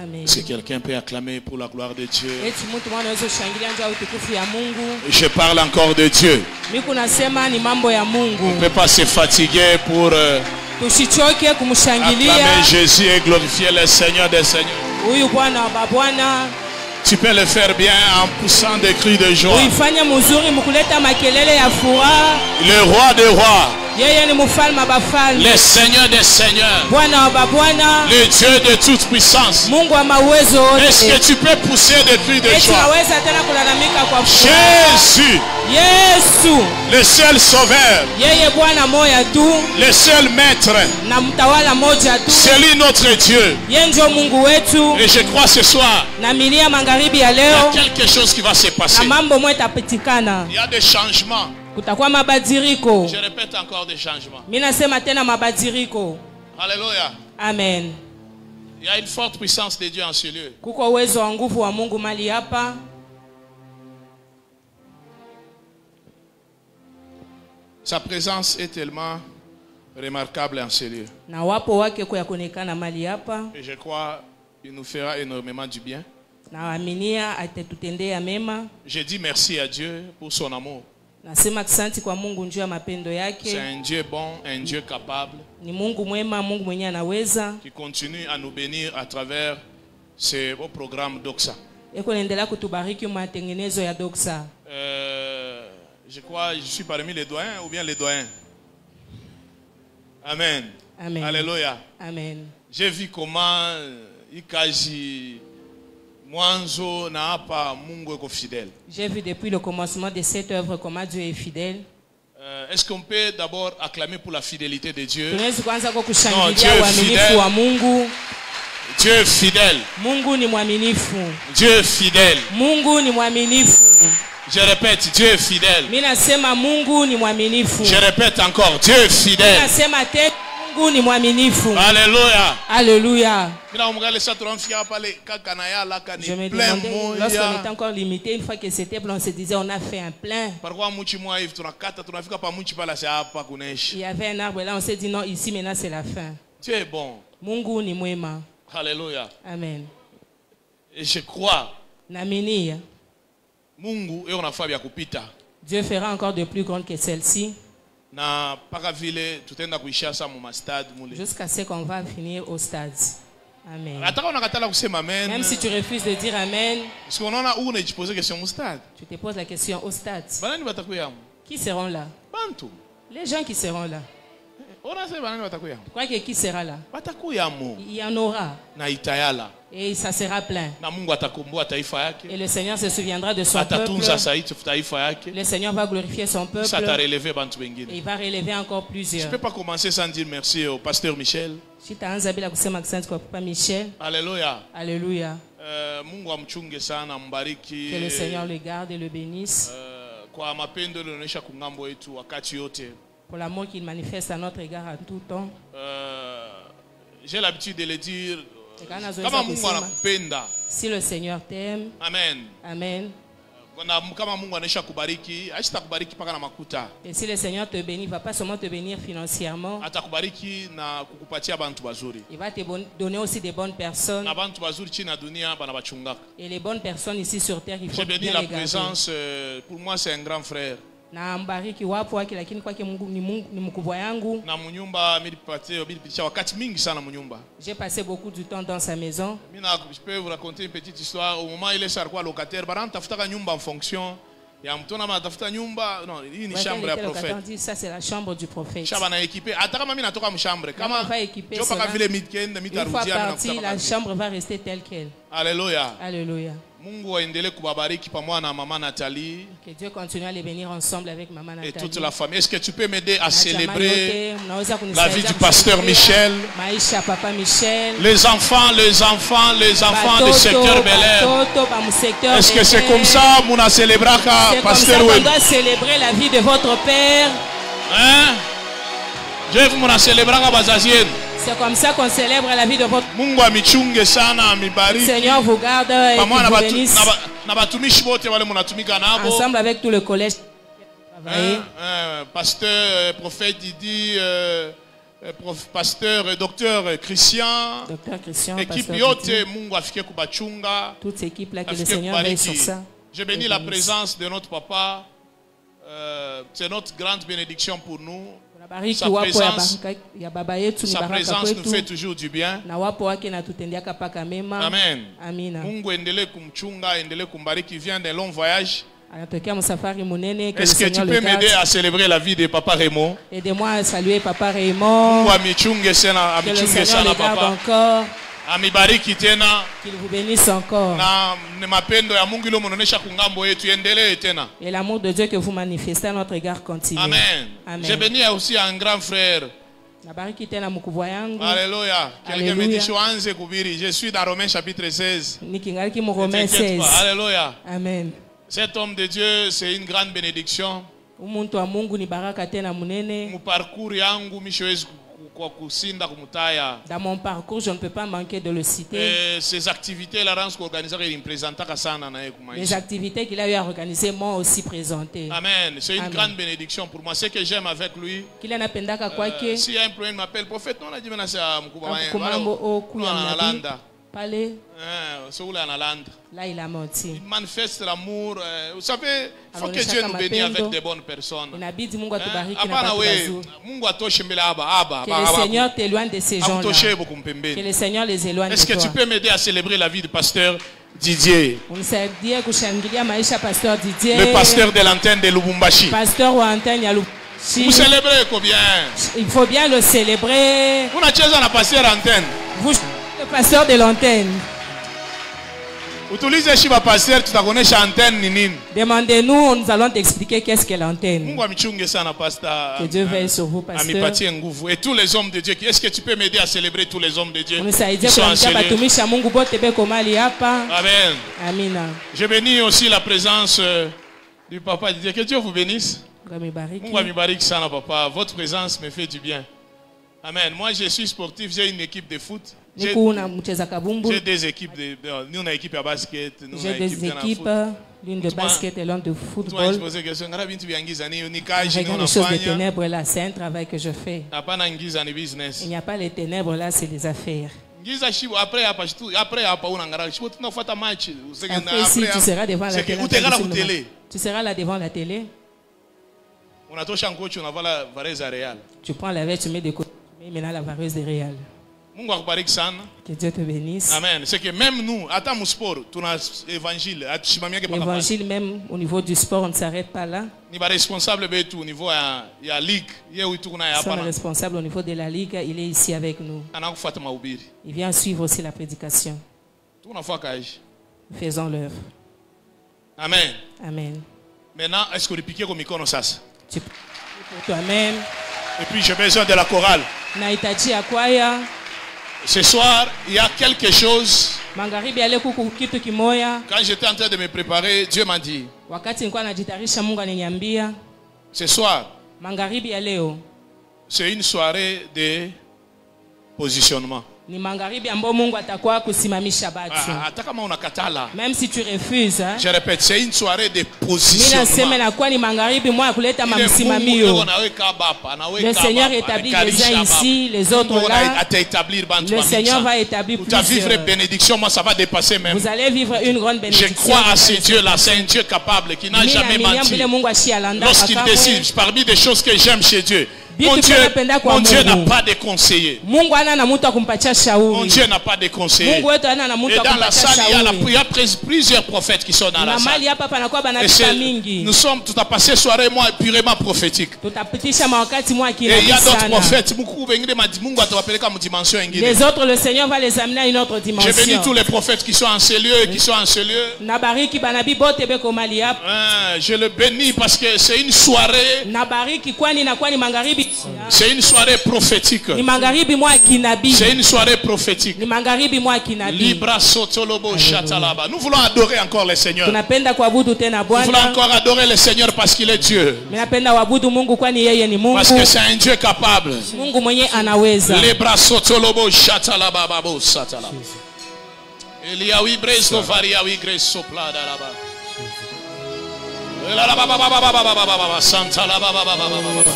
Amen. Est-ce que quelqu'un peut acclamer pour la gloire de Dieu? Eti mtu mwana anaweza kushangilia njoo utukufu ya Mungu. Je parle encore de Dieu. Mimi nasema ni mambo ya Mungu. On ne peut pas se fatiguer pour Tusichoke kumshangilia. acclamer Jésus et glorifier le Seigneur des Seigneurs. Huyu Bwana wa Bwana. Tu peux le faire bien en poussant des cris de joie. Uifanye mzuri mkuleta makelele ya furaha. Le roi des rois. Yeye ni mfalme wa bafalme. Le Seigneur des seigneurs. Bwana wa Bwana. Le Dieu de toute puissance. Mungu wa mawezo wote. Est-ce que tu peux pousser des cris de joie? Tunaweza tena kulalamika kwa furaha. Jésus. Yesu. Le seul sauveur. Yeye Bwana moja tu. Le seul maître. Na mtawala moja tu. C'est lui notre Dieu. Yeye ndio Mungu wetu. Et je crois ce soir. Na milia magharibi ya Il y leo. a quelque chose qui va se passer. Na mambo moja tapitikana. Il y a des changements. Kutakuwa mabadiliko. Je répète encore des changements. Mimi nasema tena mabadiliko. Alléluia. Amen. Il y a une forte puissance de Dieu en ce lieu. Kuko uwezo wa nguvu wa Mungu mali hapa. Sa présence est tellement remarquable en ce lieu. Na wapo wake kwa kuonekana mali hapa. Et je crois qu'il nous fera énormément du bien. Na aminia atatutendea mema. Je dis merci à Dieu pour son amour. Nasema asante kwa Mungu njoo ya mapendo yake. C'est un Dieu bon, un Dieu capable. Ni Mungu mwema, Mungu mwenye anaweza. Qui continue à nous bénir à travers ce beau programme Doxa. Eko naendelea kutubariki matengenezo ya Doxa. Je crois je suis parmi les doyens ou bien les doyens. Amen. Amen. Alléluia. Amen. J'ai vu comment ikaji mwanzo na hapa Mungu eko fidèle. J'ai vu depuis le commencement de cette œuvre comment Dieu est fidèle. Est-ce qu'on peut d'abord acclamer pour la fidélité de Dieu? Tunaweza kuanza kwa kushangilia uaminifu wa Mungu. Dieu est fidèle. Mungu ni mwaminifu. Dieu est fidèle. Mungu ni mwaminifu. Je répète, Dieu est fidèle. Mimi nasema Mungu ni mwaminifu. Je répète encore, Dieu est fidèle. Mimi nasema tena Mungu ni mwaminifu. Alléluia. Alléluia. Je me demandais, lorsqu'on était encore limité, une fois que c'était plein, on se disait on a fait un plein. Il y avait un arbre là, on s'est dit non, ici maintenant c'est la fin. Dieu est bon. Mungu ni mwema. Alléluia. Amen. Et je crois. Namini. Mungu et on a fait kupita. Dieu fera encore de plus grandes que celle-ci. Na paka vile tutenda kuishia sa mu stade mule. Jusqu'à ce qu'on va finir au stade. Amen. Ataka unakatala kusema amen. Même si tu refuses de dire amen. Parce qu'on en a où on est posé question au stade. Tu te poses la question au stade. Banani batakuya. Qui seront là? Bantu. Les gens qui seront là. On a sait banani batakuya. Tu crois que qui sera là? Batakuya mo. Il y en aura. Na itayala. Et ça sera plein. Na Mungu atakumbuka taifa yake. Et le Seigneur se souviendra de son peuple. Le Seigneur va glorifier son peuple. Ça t'a relevé bantu wengine. Et il va relever encore plusieurs. Je ne peux pas commencer sans dire merci au pasteur Michel. Si taanza bila kusema asante kwa Papa Michel. Alléluia. Alléluia. Mungu amchunge sana, mbariki. Que le Seigneur le garde et le bénisse. Kwa mapendo alionyesha kungambo yetu wakati yote. Pour l'amour qu'il manifeste à notre égard à tout temps. J'ai l'habitude de le dire. Kama Mungu anakupenda. Si le Seigneur t'aime. Amen. Amen. Kama Mungu anaisha kubariki, hatakubariki paka na makuta. Et si le Seigneur te bénit, il va pas seulement te bénir financièrement. Atakubariki na kukupatia bantu bazuri. Il va te donner aussi des bonnes personnes. Na bantu bazuri chini na dunia bana bachungaka. Et les bonnes personnes ici sur terre, il faut bien les garder. J'ai béni la présence, pour moi c'est un grand frère. Na mbariki wapo wake lakini kwake Mungu ni mkubwa yangu. Na munyumba milipitisha wakati mingi sana munyumba. J'ai passé beaucoup du temps dans sa maison. Je peux vous raconter une petite histoire. Au moment il est alikuwa locataire, baranta tafuta nyumba en fonction ya mtu na matafuta nyumba. Non, hii ni chambre ya prophète. Ça c'est la chambre du prophète. Shaba na équipé. Hata kama mimi natoka mchambre. Kama je paka vile mitarudia mimi la chambre va rester telle quelle. Alléluia. Alléluia. Mungu aendelee kubariki pamoja na mama Nathalie. Que Dieu continue à les bénir ensemble avec maman Nathalie. Et toute la famille. Est-ce que tu peux m'aider à célébrer la vie du pasteur Michel? Maisha Papa Michel. Les enfants du secteur Bel Air. Est-ce que c'est comme ça qu'on a célébré pasteur Web? On doit célébrer la vie de votre père. Hein? Je vais vous célébrer à Bazazien. C'est comme ça qu'on célèbre la vie de votre Mungu amichunge sana amibariki. Seigneur vous garde et vous bénisse. Na batumishi wote wale mnatumika nabo. Ensemble avec tout le collège. Pasteur, prophète Didi, pasteur et docteur Christian, équipe yote Mungu afike kubachunga, toute équipe là que le Seigneur veille sur ça. Je bénis la présence de notre papa. C'est notre grande bénédiction pour nous. Sa présence nous fait toujours du bien. Amen. Mungu endele kumchunga, endele kumbariki, vient d'un long voyage. Est-ce que tu peux m'aider à célébrer la vie de Papa Raymond? Aidez-moi à saluer Papa Raymond. Que le Seigneur le garde encore. Qu'il vous bénisse encore. Et l'amour de Dieu que vous manifestez à notre égard continue. Amen. Je bénis aussi un grand frère. Alléluia. Quelqu'un me dit je suis dans Romains chapitre 16. Alléluia. Amen. Cet homme de Dieu, c'est une grande bénédiction. Mon parcours yangu dans mon parcours, je ne peux pas manquer de le citer. Ces activités, les activités qu'il a eu à organiser m'ont aussi présenté. Amen. C'est une grande bénédiction pour moi. Ce que j'aime avec lui, si un problème m'appelle prophète, on a dit là, il a menti. Il manifeste l'amour. Vous savez, il faut que Dieu nous bénisse avec des bonnes personnes. Que le Seigneur t'éloigne de ces gens-là. Que le Seigneur les éloigne de toi. Est-ce que tu peux m'aider à célébrer la vie du pasteur Didier? Le pasteur Didier. Le pasteur de l'antenne de Lubumbashi. Pasteur ou antenne à Vous célébrez combien? Il faut bien le célébrer. Vous n'avez pas un pasteur antenne. Vous, le pasteur de l'antenne. Demandez-nous, nous allons t'expliquer qu'est-ce qu'est l'antenne. Que Dieu veille sur vous, pasteur. Et tous les hommes de Dieu, est-ce que tu peux m'aider à célébrer tous les hommes de Dieu? Amen. Je bénis aussi la présence du papa Didier. Que Dieu vous bénisse. Votre présence me fait du bien. Amen. Moi, je suis sportif, j'ai une équipe de foot. J'ai des équipes, nous on a une équipe à basket. J'ai des équipes, l'une de basket et l'autre de football. Avec les choses des ténèbres là, c'est un travail que je fais. Il n'y a pas les ténèbres là, c'est les affaires. Après, si tu seras devant la télé, tu seras là devant la télé. Tu prends la veste, tu mets de côté, maintenant la vareuse de Réal. Que Dieu te bénisse. Amen. C'est que même nous, attends sport, tu as l'évangile. L'évangile, même au niveau du sport, on ne s'arrête pas là. Nous sommes responsables au niveau de la ligue. Nous sommes responsables au niveau de la ligue. Il est ici avec nous. Il vient suivre aussi la prédication. Faisons l'œuvre. Amen. Amen. Maintenant, est-ce que tu piques au micro ça? Tu peux pour toi-même. Et puis j'ai besoin de la chorale. Ce soir, il y a quelque chose. Quand j'étais en train de me préparer, Dieu m'a dit. Ce soir, c'est une soirée de positionnement. Même si tu refuses, je répète, c'est une soirée de positionnement. Le Seigneur établit les uns ici, les autres là. Le Seigneur va établir plusieurs. Ça va dépasser même. Vous allez vivre une grande bénédiction. Je crois à ce Dieu-là, c'est un Dieu capable qui n'a jamais menti. Lorsqu'il décide, parmi des choses que j'aime chez Dieu, mon Dieu n'a pas de conseiller. Mon Dieu n'a pas de conseiller. Et dans la salle, il y a plusieurs prophètes qui sont dans la salle. Nous sommes tout à passé soirée moi purement prophétique. Et il y a d'autres prophètes. Les autres, le Seigneur va les amener à une autre dimension. Je bénis tous les prophètes qui sont en ces lieux, qui sont en ce lieu. Je le bénis parce que c'est une soirée. C'est une soirée prophétique. C'est une soirée prophétique. Nous voulons adorer encore le Seigneur. Nous voulons encore adorer le Seigneur parce qu'il est Dieu. Parce que c'est un Dieu capable. Les bras sotolobo chatalababo satala. Eliawi bresto variawi greso plada là-bas. La la ba ba ba ba ba ba ba ba ba Santa la ba ba ba ba ba ba.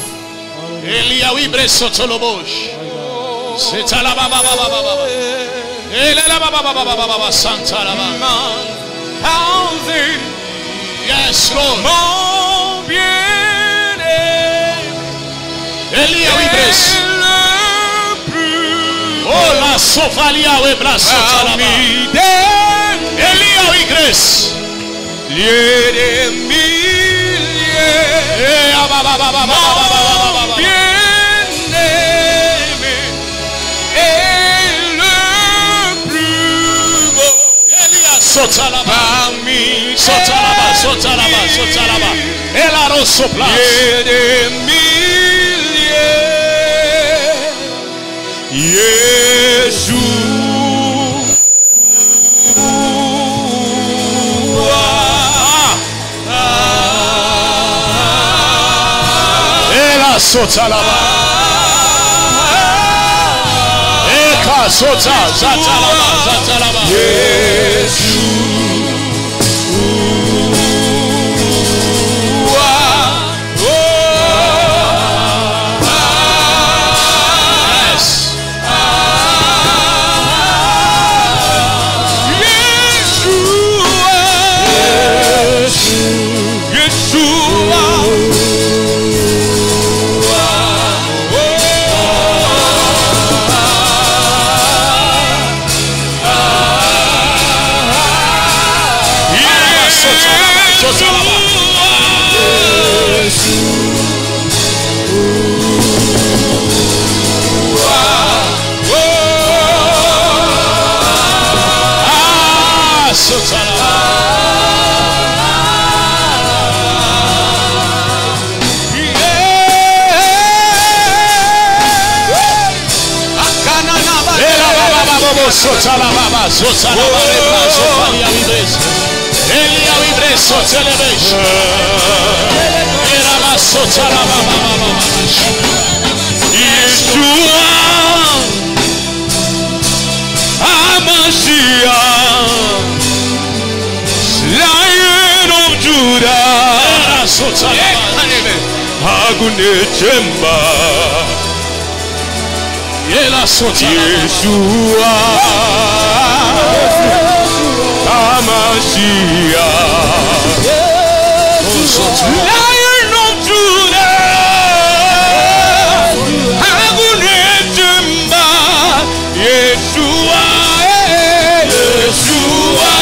Eliawi Bresotolobosh. C'est à la baba baba baba. Et la baba baba baba Santa la baba. Yes, Lord. Mon bien-aimé. Eliawi Bres. Oh la sofalia we Brasotalaba. Eliawi Grace. Lieu des milliers. Eh baba baba baba baba. Bien-aimé est le plus beau. Elias Sotalaba. Parmi Sotalaba. Et la rosso place. Lieu des milliers. Jésus. Sotalaba. Eka sota zatalaba. Yeshua HaMashiach, Lion of Judah, Hagunechemba, Yeshua HaMashiach, Lion of Judah. Yeshua Yeshua,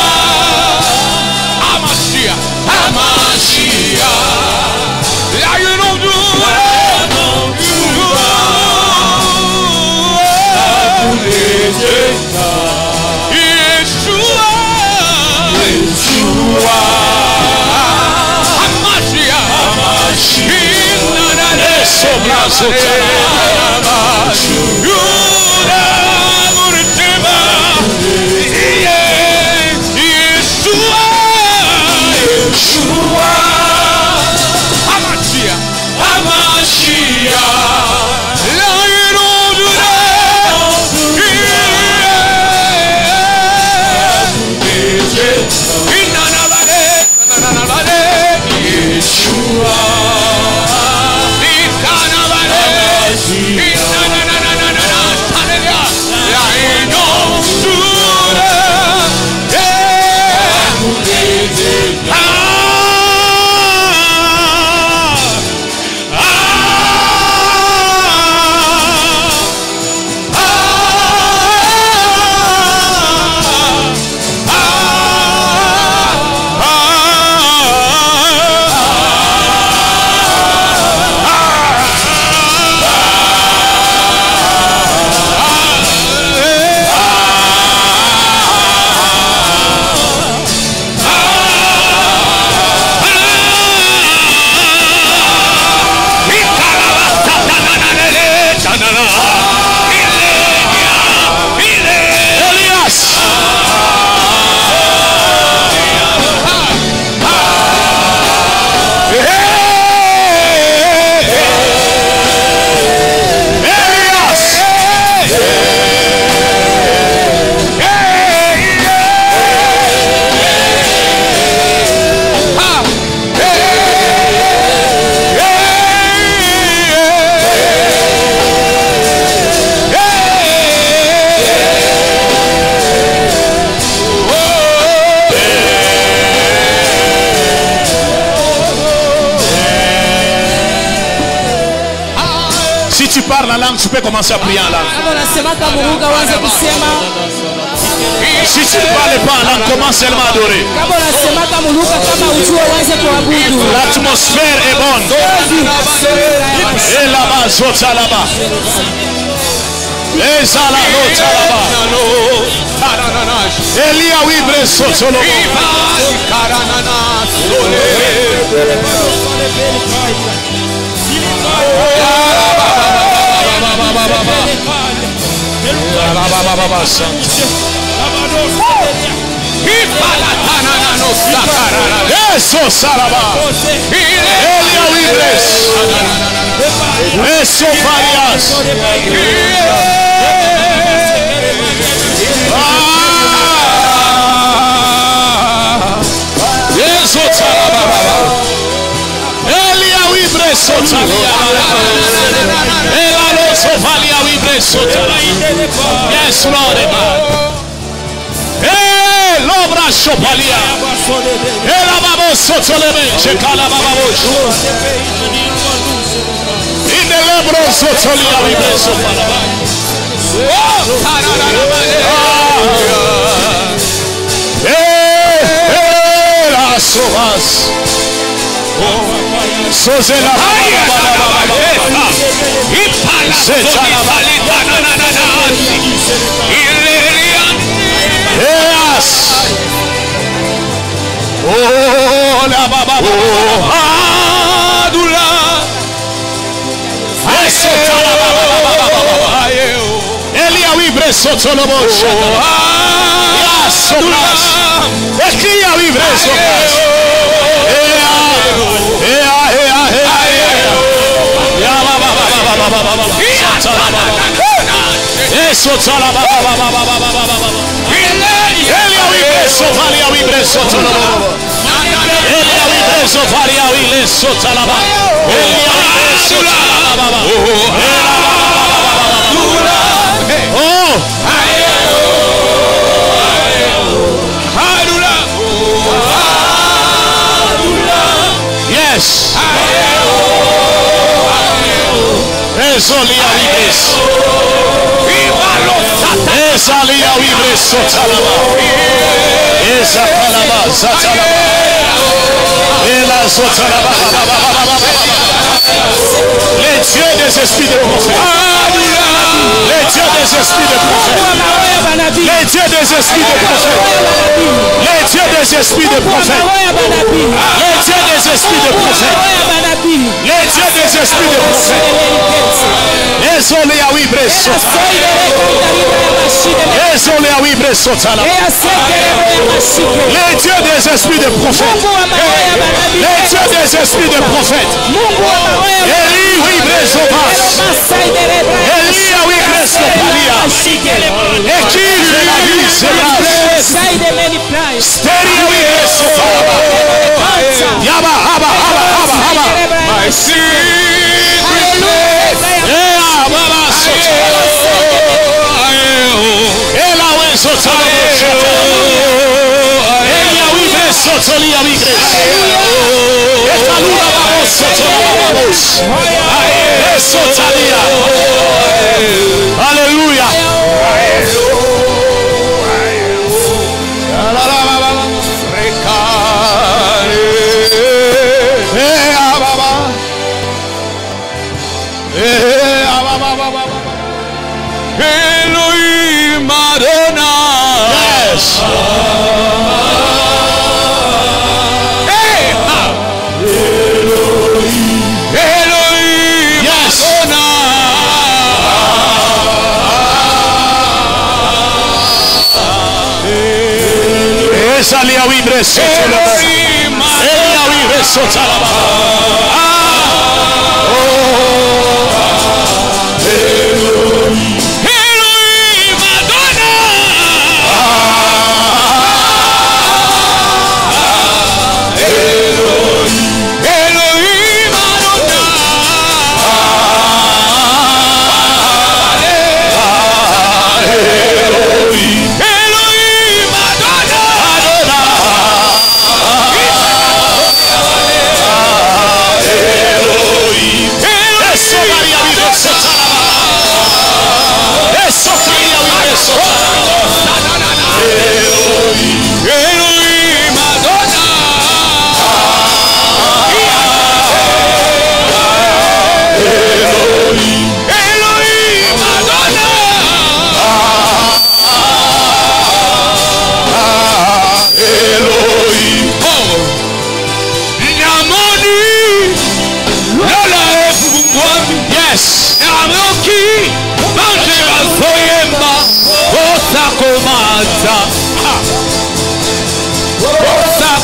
tu parles la langue, tu peux commencer à prier en langue. Si tu ne parles pas en langue, commence seulement à adorer. L'atmosphère est bonne. Et là-bas, zota là-bas. Et ça là-bas. Elia Wibre Sotolo. Eso Saraba. Elia Wibres. Eso Farias. Eso Saraba. Elia Wibres Sotalia. Ela Sofalia Wibres Sotalia. Yes, Lord. L'obra Chopalia. Et la babo Sotoleme. Chekala bababos. In the lebro Sotolia Wibres Sotalia. La Sovas. Sozela. Yes. Oh, la baba. Oh, Adula. Elia Wibre Sotolobo. Soplas. Elia Wibre Soplas. Eso chala baba baba baba baba. Elia Wibre Sofalia Wibre Sotolobo. Elia Wibre Sofalia Wibre Sotolobo. Elia Wibre Sotolobo. Oh. Yes. Esolia Wibres. Esalia Wibres Sotalaba. Esa Kalaba Satalaba. Ela Sotalaba. Les dieux des esprits de prophètes. Les dieux des esprits de prophètes. Les dieux des esprits de prophètes. Les dieux des esprits de prophètes. Les dieux des esprits de prophètes. Les dieux des esprits de prophètes. Esolia Wibres Sotalaba. Esolia Wibres Sotalaba. Les dieux des esprits de prophètes. Les dieux des esprits de prophètes. Eli Wibres Sopas. Eli Wibres Sopalia. Et qui c'est la vie, c'est la vie. Steria Wibres Sotalaba. Yaba, haba, haba, haba, haba. My secret place. Baba Sotalaba. Ela Wen Sotalaba. Elia Wibres Sotolia Wibres. Etalura Babos Sotalaba Babos. Sotalia. Alléluia. Elohim Adonai. Yes. Elohim. Yes. Adonai. Esalia Wibre Sotalaba. Elia Wibre Sotalaba.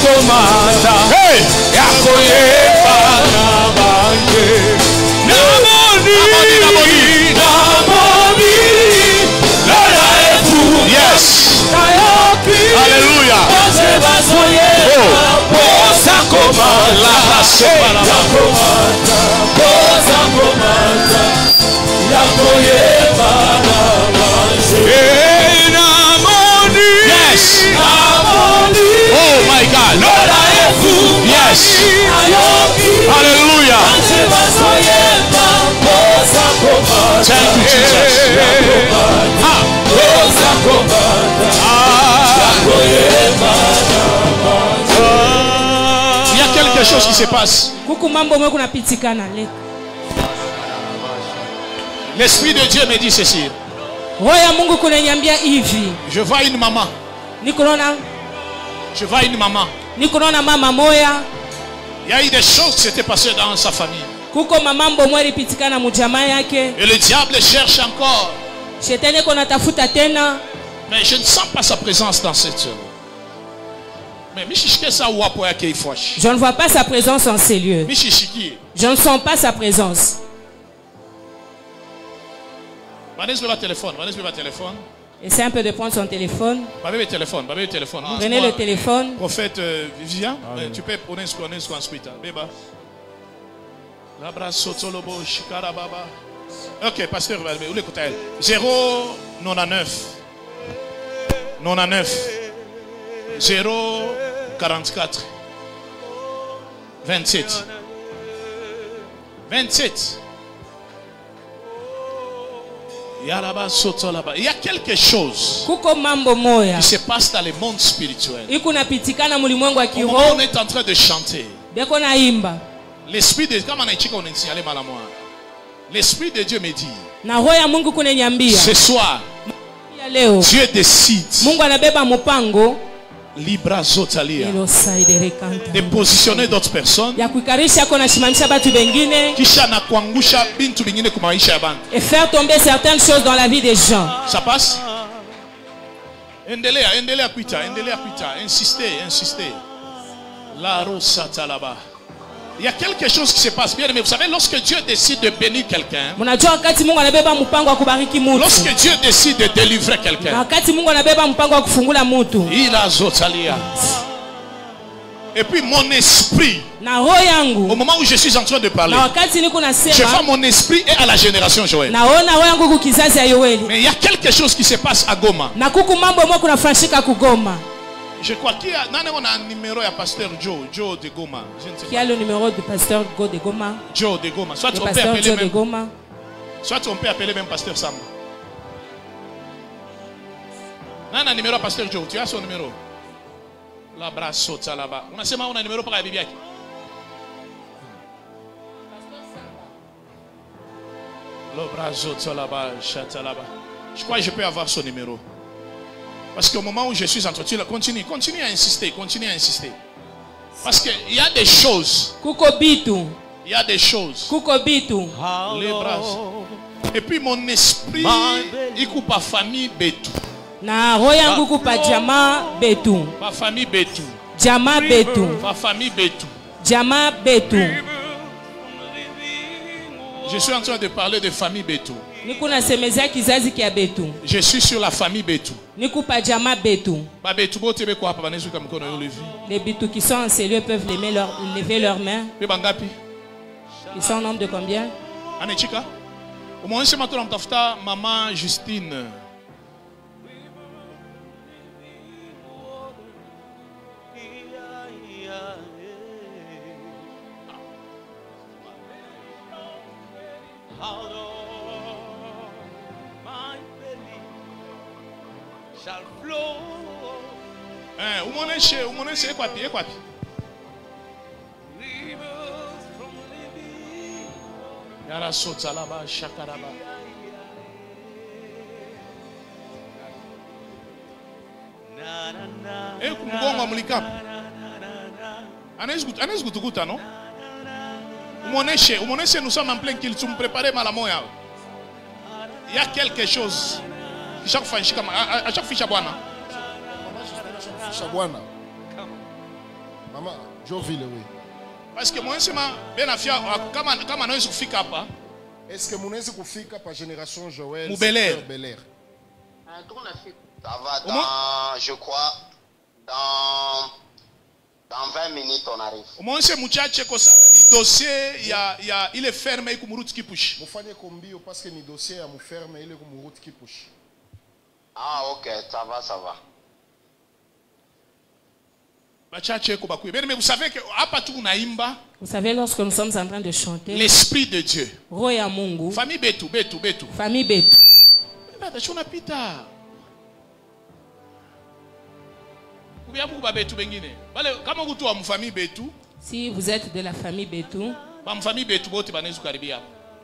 komata yakoyeba nabanje namoni lala efu yes hallelujah posa komata posa komata yakoyeba nabanje yes oh my God yes hallelujah thank you Jesus il y a quelque chose qui se passe. L'Esprit de Dieu me dit ceci. Je vois une maman. Je vois une maman. Il y a eu des choses qui s'étaient passées dans sa famille. Et le diable cherche encore. Mais je ne sens pas sa présence dans cette œuvre. Je ne vois pas sa présence en ces lieux. Je ne sens pas sa présence. Essayez un peu de prendre son téléphone. Prenez le téléphone. Prophète Vivian, tu peux prendre un script. Ok, pasteur, 099 044 27 27. Il y a quelque chose qui se passe dans le monde spirituel. Au moment où on est en train de chanter, l'Esprit de l'Esprit de Dieu me dit, ce soir, Dieu décide de positionner d'autres personnes et faire tomber certaines choses dans la vie des gens. Ça passe? Insistez. La rosata là-bas. Il y a quelque chose qui se passe bien, mais vous savez, lorsque Dieu décide de bénir quelqu'un, lorsque Dieu décide de délivrer quelqu'un, il a zotalia. Et puis mon esprit, au moment où je suis en train de parler, je vois mon esprit est à la génération Joël. Mais il y a quelque chose qui se passe à Goma. Je crois qu'il y a un numéro à pasteur Joe de Goma. Qui a le numéro du pasteur Go de Goma? Joe de Goma. Soit on peut appeler même pasteur Sam. Non, un numéro à pasteur Joe. Tu as son numéro? La brasse là-bas. On a seulement un numéro pour la Bible. Le brasse là-bas, chata là-bas. Je crois que je peux avoir son numéro. Parce qu'au moment où je suis entre eux, continue à insister. Parce qu'il y a des choses. Il y a des choses. Les bras. Et puis mon esprit, il coupe à famille Betou. Na royangu kupa jama Betou. Ma famille Betou. Jama Betou. Ma famille Betou. Jama Betou. Je suis en train de parler de famille Betou. Je suis sur la famille Betou. Les Betou qui sont en ces lieux peuvent lever leurs mains. Ils sont en nombre de combien? Maman Justine. Yara sotalaba shakaraba. Kumgonga mulika. Anes gutuguta non? Umoneshe, nous sommes en plein kill, tu me préparais malamoya. Il y a quelque chose. Chaque fois, à chaque fiche à Bwana. Maman, Joville, oui. Parce que moi, c'est ma benafia, comme on a sur fika pas. Est-ce que mon est sur fika par génération Joël? Ou Bel Air. Ça va dans, je crois, dans 20 minutes on arrive. Moi, c'est muchache comme ça, le dossier, il est fermé, il est qui push. Mon fani combi parce que le dossier est fermé, il est qui push. Ah ok, ça va, ça va. Mais vous savez que vous savez, lorsque nous sommes en train de chanter, l'esprit de Dieu, famille Betou, famille Betou, si vous êtes de la famille Betou,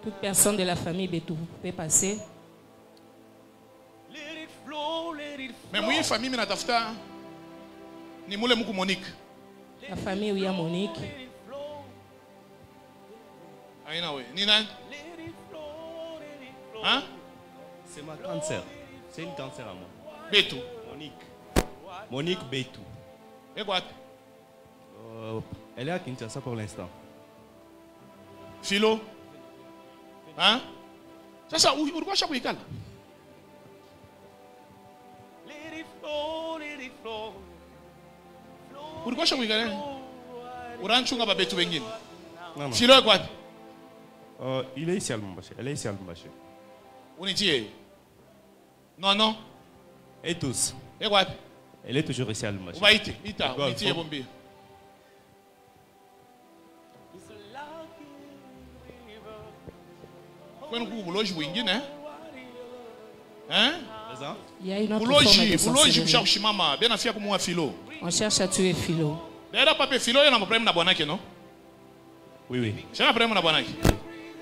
toute personne de la famille Betou, vous pouvez passer. Mais moi, famille ni moule muku Monique. La famille où il y a Monique. Aïna oui. Ni nan? Hein? C'est ma grande sœur. C'est une grande sœur à moi. Betou. Monique Betou. Et quoi? Elle est à Kinshasa pour l'instant. Philo? Hein? Ça, où est-ce que tu as? Pourquoi je regarde? Oranchunga ba betu wengine. Philo quoi? Il est ici à Lumbashi. Elle est ici à Lumbashi. On est dit. Non. Et tous. Et quoi? Elle est toujours ici à Lumbashi. On va y aller. Ita, on est bombi. Quand vous loge wengine, hein? Il y a une autre forme de sorcellerie. On cherche à tuer Philo. D'ailleurs, papa Philo, il y a un problème avec non? Oui. C'est un problème avec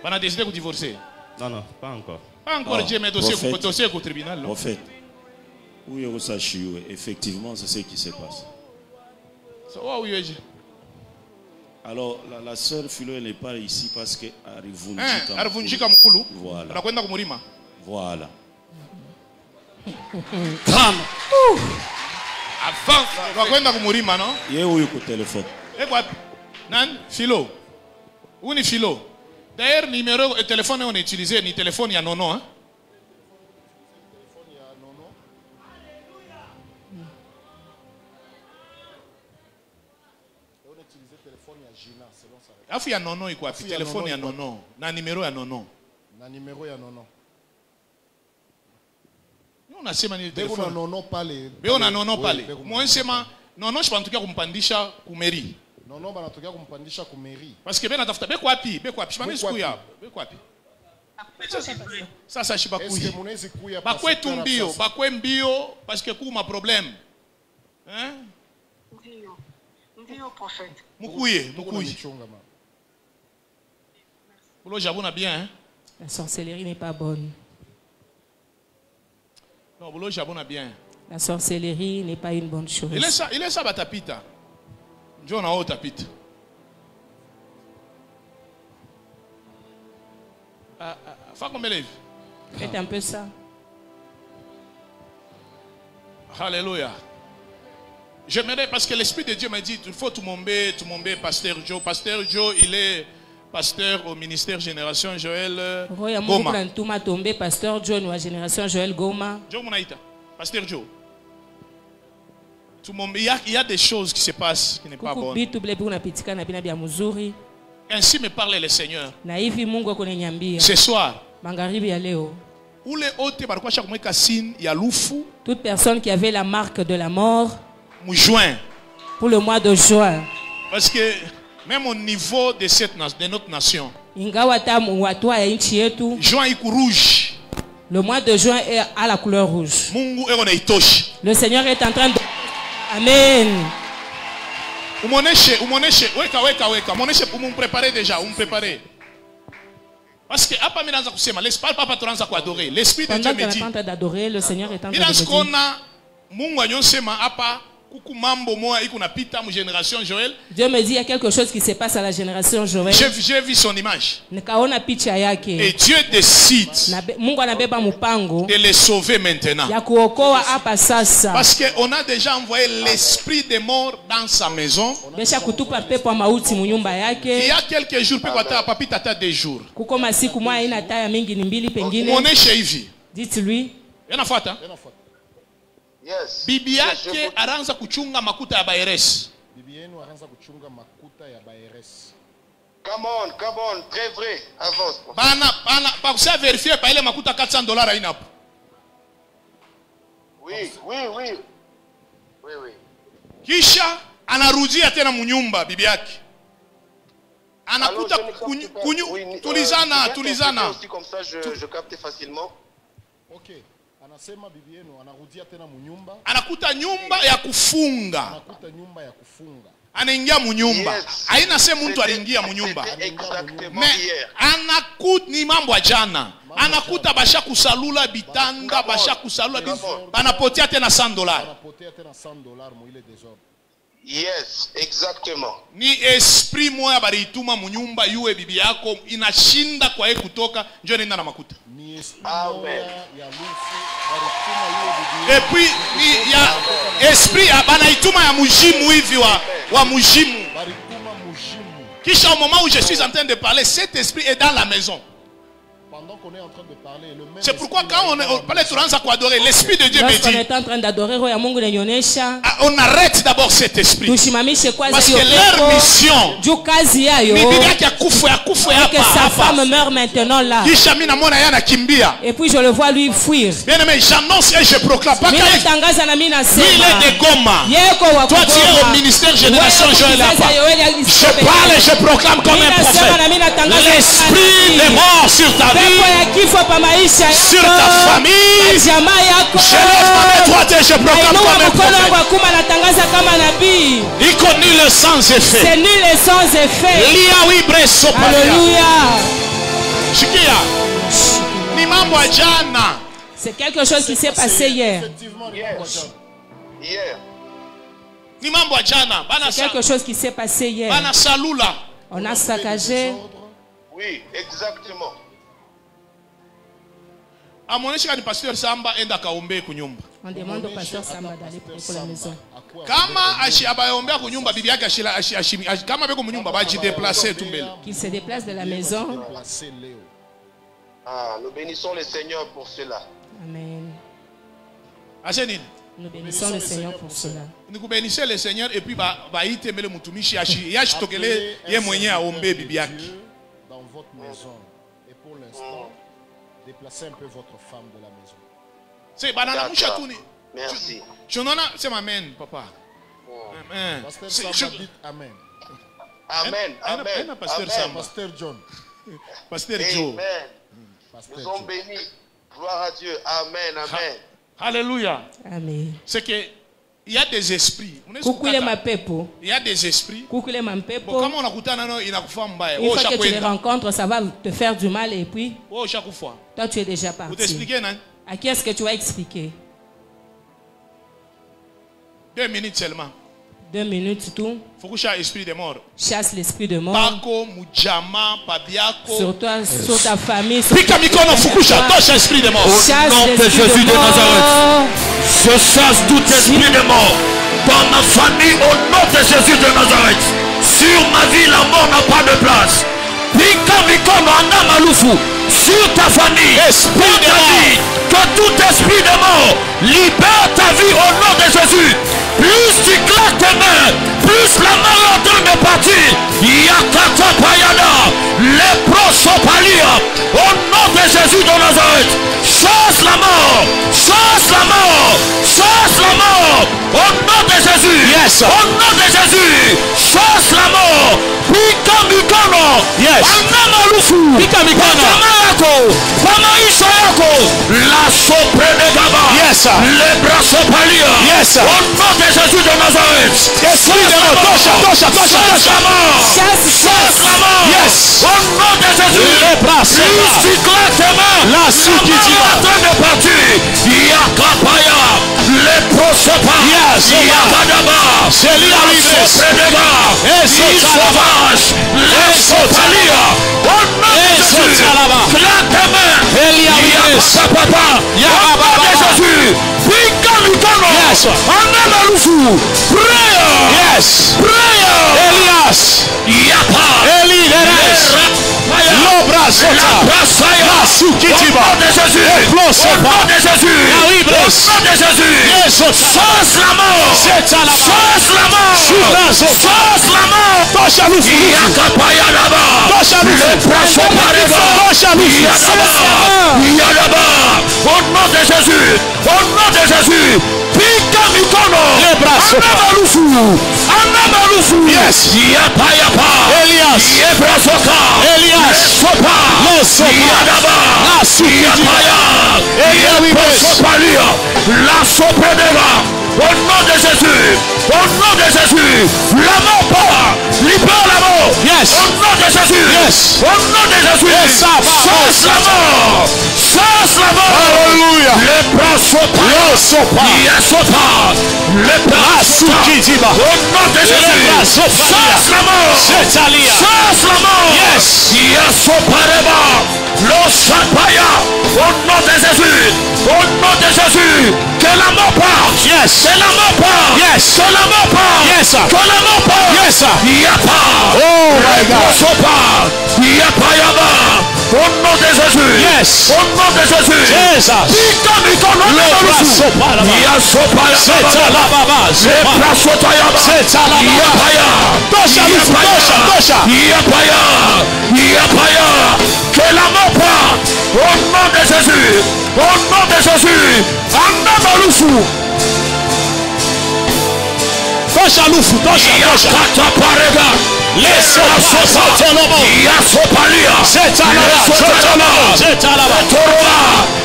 on a décidé de divorcer. Non, pas encore. Pas encore, j'ai mis dossier au tribunal. En fait, oui, effectivement, c'est ce qui se passe. Alors, la sœur Philo n'est pas ici parce qu'elle a Voilà. Voilà. Avant, wakwenda kumurima no? Yeye huyu ku téléphone. Quoi? Nan Philo. Où est Philo? D'ailleurs, numéro de téléphone on utilise ni téléphone ya nono hein? On utilise téléphone ya Gina selon ça. Afu ya nono iko afi téléphone ya nono na numéro ya nono. Na numéro ya nono. On a sema ni téléphone. Nono pale. On a nono pale. Moi sema nono je pense que kumpandisha ku mairie. Nono banatokea kumpandisha ku mairie. Parce que bena tafuta beko wapi? Shimani siku ya. Beko wapi? Sasa shibakuyi. Est-ce que munezi kuya bakwe tumbio, bakwe mbio parce que kuma problème. Hein? Ndio prophète. Mukuye. Bolo jabuna bien hein? La sorcellerie n'est pas bonne. Non, bolo jabuna bien. La sorcellerie n'est pas une bonne chose. Il est ça batapita. John a haut tapita. Faites un peu ça. Alléluia. J'aimerais, parce que l'Esprit de Dieu m'a dit, il faut tout momber, Pasteur Joe. Pasteur Joe, il est pasteur au ministère Génération Joël Goma. Pasteur Joe, ou Génération Joël Goma. Joe Monaïta. Pasteur Joe. Il y a des choses qui se passent qui ne sont pas bonnes. Ainsi me parle le Seigneur. Ce soir, toute personne qui avait la marque de la mort juin, pour le mois de juin, parce que même au niveau de notre nation, juin est rouge. Le mois de juin est à la couleur rouge. Le Seigneur est en train de... Amen. Parce que l'Esprit de Dieu me dit, d'adorer, le Seigneur est en train de dire, Dieu me dit il y a quelque chose qui se passe à la génération Joël. J'ai vu son image. Et Dieu décide de les sauver maintenant. Parce qu'on a déjà envoyé l'esprit des morts dans sa maison. Il y a quelques jours, peut-être des jours. On est chez Ivy. Dites-lui. Yes. Bibi yake aranza kuchunga makuta ya Bayeres. Bibi yenu aranza kuchunga makuta ya Bayeres. Come on, très vrai. Avance. Pas ça vérifier pa ile makuta $400 haina hapo. Oui. Kisha anarudia tena munyumba bibi yake. Anakuta tulizana. Aussi comme ça je capte facilement. OK. Anasema bibi yenu anarudia tena munyumba. Anakuta nyumba ya kufunga. Anaingia munyumba. Haina sema mtu aliingia munyumba. Anakuta ni mambo ya jana. Anakuta basha kusalula bitanda, basha kusalula banapotea tena $100. Banapotea tena $100 mu ile désordre. Yes, exactement. Ni esprit moya balituma munyumba yue bibi yako inashinda kwa yeye kutoka njoo nenda na makuta. Ni esprit moya ya lufu balituma yue bibi. Et puis ni ya esprit banaituma ya mujimu hivi wa mujimu. Balituma mujimu. Kisha au moment où je suis en train de parler, cet esprit est dans la maison. Pendant qu'on est en train de parler, le même. C'est pourquoi quand on parle de adorer, l'esprit de Dieu me dit. On est en train d'adorer on arrête d'abord cet esprit. Parce que leur mission. Que sa femme meurt maintenant là. Et puis je le vois lui fuir. Bien aimé, j'annonce et je proclame. Pas il est de Goma. Toi tu es au ministère Génération Joël. Je parle et je proclame comme un prophète. L'esprit est mort sur ta vie. Sur ta famille, je lève ma main droite et je proclame comme un prophète. Il connaît le sans effet. C'est nul et sans effet. Alléluia. Shikia. Ni mambo ya jana. C'est quelque chose qui s'est passé hier. Ni mambo ya jana. C'est quelque chose qui s'est passé hier. On a saccagé. Oui, exactement. On demande au pasteur Samba d'aller pour la maison. Qu'il se déplace de la maison. Ah, nous bénissons le Seigneur pour cela. Amen. Nous bénissons le Seigneur pour cela. Nous bénissons le Seigneur et puis dans votre maison. Et pour l'instant, déplacez un peu votre femme de la maison. Merci. C'est amen, papa. Amen. Amen. Amen. Amen. Pasteur John. Pasteur Joe. Amen. Nous sommes bénis. Gloire à Dieu. Amen. Amen. Alléluia. Amen. C'est que il y a des esprits. Il y a des esprits. Bon, une fois que tu les rencontres, ça va te faire du mal et puis toi tu es déjà parti. À qui est-ce que tu vas expliquer? 2 minutes seulement. 2 minutes tout. Esprit de mort. Chasse l'esprit de mort. Sur toi, sur ta famille. Sur esprit de mort. Au nom de Jésus de Nazareth, je chasse tout esprit de mort dans ma famille au nom de Jésus de Nazareth. Sur ma vie, la mort n'a pas de place. Sur ta famille, esprit de vie, que tout esprit de mort libère ta vie au nom de Jésus. Plus tu claques tes mains, plus la mort est en train de partir. Yakata Payana, les prosopalia, au nom de Jésus de Nazareth. Chasse la mort, chasse la mort, chasse la mort, au nom de Jésus. Yes. Au nom de Jésus, chasse la mort. Pika Mikano, yes. Anamalufu, Pika Mikano, Pamaisha yako, la soprene gaba, yes. les brasopalia, yes. Au nom de Jésus de Nazareth. Esprit de mort, chasse la mort. Chasse la mort. Yes. Au nom de Jésus. Les bras, la suite qui dit de partir. Yakapaya, les Yes, c'est lui à l'ivresse. Et sauvage. Et sotalia. Et sotalaba. Eli à l'ivresse. Yababa. Jésus. Yes. Yes. Elias. Eli Veres. L'obra sota. La sukitiba. Exploseba. La libres. Chasse la mort. C'est à la Chasse la mort. Chasse la mort. Tocha lufu. Yakapaya là-bas. Tocha lufu. Tocha lufu. Au nom de Jésus. Au nom de Jésus. Pika mikono. Les bras sopa. Anamalufu. Yes. Yapa. Elias. Yebrasoka. Elias. Sopa. Lo sopa. Yadaba. La sukitiba. Yebrasopalia. La sopedera. Au nom de Jésus. Au nom de Jésus. La mort part. Libère la mort. Yes. Au nom de Jésus. Yes. Au nom de Jésus. Yes, ça va. Chasse la mort. Chasse la mort. Alléluia. Les bras sopa. Lo sopa. Yasopa. Les bras La sukitiba. au nom de Jésus. Chasse la mort. C'est Alia. Chasse la mort. Yes. Yasopareba. Lo sapaya. Au nom de Jésus. Au nom de Jésus. Que la mort parte. Yes. Que la mort parte. Yes. Que la mort parte. Yes. Que la mort parte. Yes. Yapa. Oh my God. Sopa. Yapa yaba. Au nom de Jésus. Yes. Au nom de Jésus. Jesus. Pika mikono. Le bras sopa là-bas. Yasopa C'est yaba. à la baba. Les bras sopa yaba. C'est à la baba. Yapaya. Tosha lufu. Tosha. Yapaya. Yapaya. Que la mort parte. Au nom de Jésus. Au nom de Jésus. Anamalufu. Tosha lufu. Tosha. Yakata parega. Les sopa. Sotolobo. Yasopalia. C'est à la baba. Sotolobo. C'est à la baba. Toroba.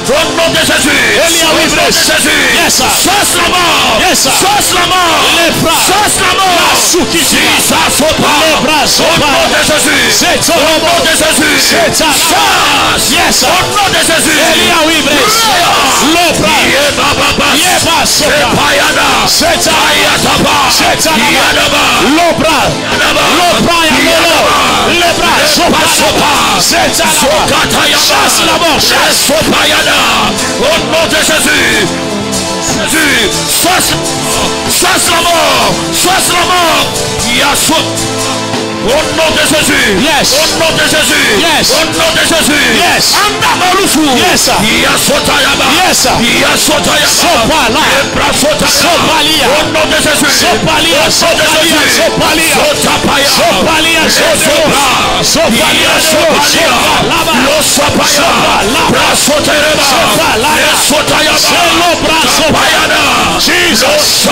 Au nom de Jésus. Elia Au nom de Wibres. Jésus. Yes, sir. Chasse la mort. Yes, sir. Chasse la mort. Les bras. Chasse la mort. La sukitiba. Sasopa. Les bras Au sopa. nom de Jésus. C'est Au nom Tolobo. de Jésus. C'est à la baba. Chasse. Yes, sir. Au nom de Jésus. Elia Wibres. Le bras. Yeba sopa. C'est à la baba. C'est à la baba. Le bras. Le bras yamolo. Les bras sopa. C'est à la baba. Chasse la mort. Chasse. Au nom de Jésus. Jésus. Chasse la mort. Chasse la mort. Au nom de Jésus. Yes. Au nom de Jésus. Yes. Au nom de Jésus. Yes. Andamalufu. Yes. Yasotayaba. Yes. Yasotayaba. Sopala. Sopalia. Au nom de Jésus. Sopalia. Sopalia. Sopalia. Sotapaya. Sopalia. Sopalia. Sopalia. Sopalia. Laba. Lo sapaya. Laba. Sotereba. Sopala. Sotayaba. C'est l'obra sopayada. Jesus.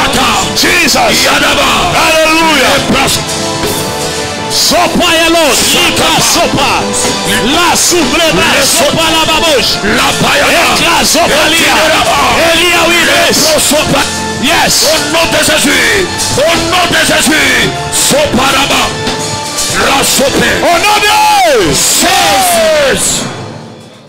Jesus. Yadaba. Hallelujah. Sopa yalo, libra sopa, la sublema sopa la babouche, La payada. ekla sopa lia, Elia Wibres. Yes. Au nom de Jésus. Au nom de Jésus. Soparaba. La sopé. Au nom de Jésus.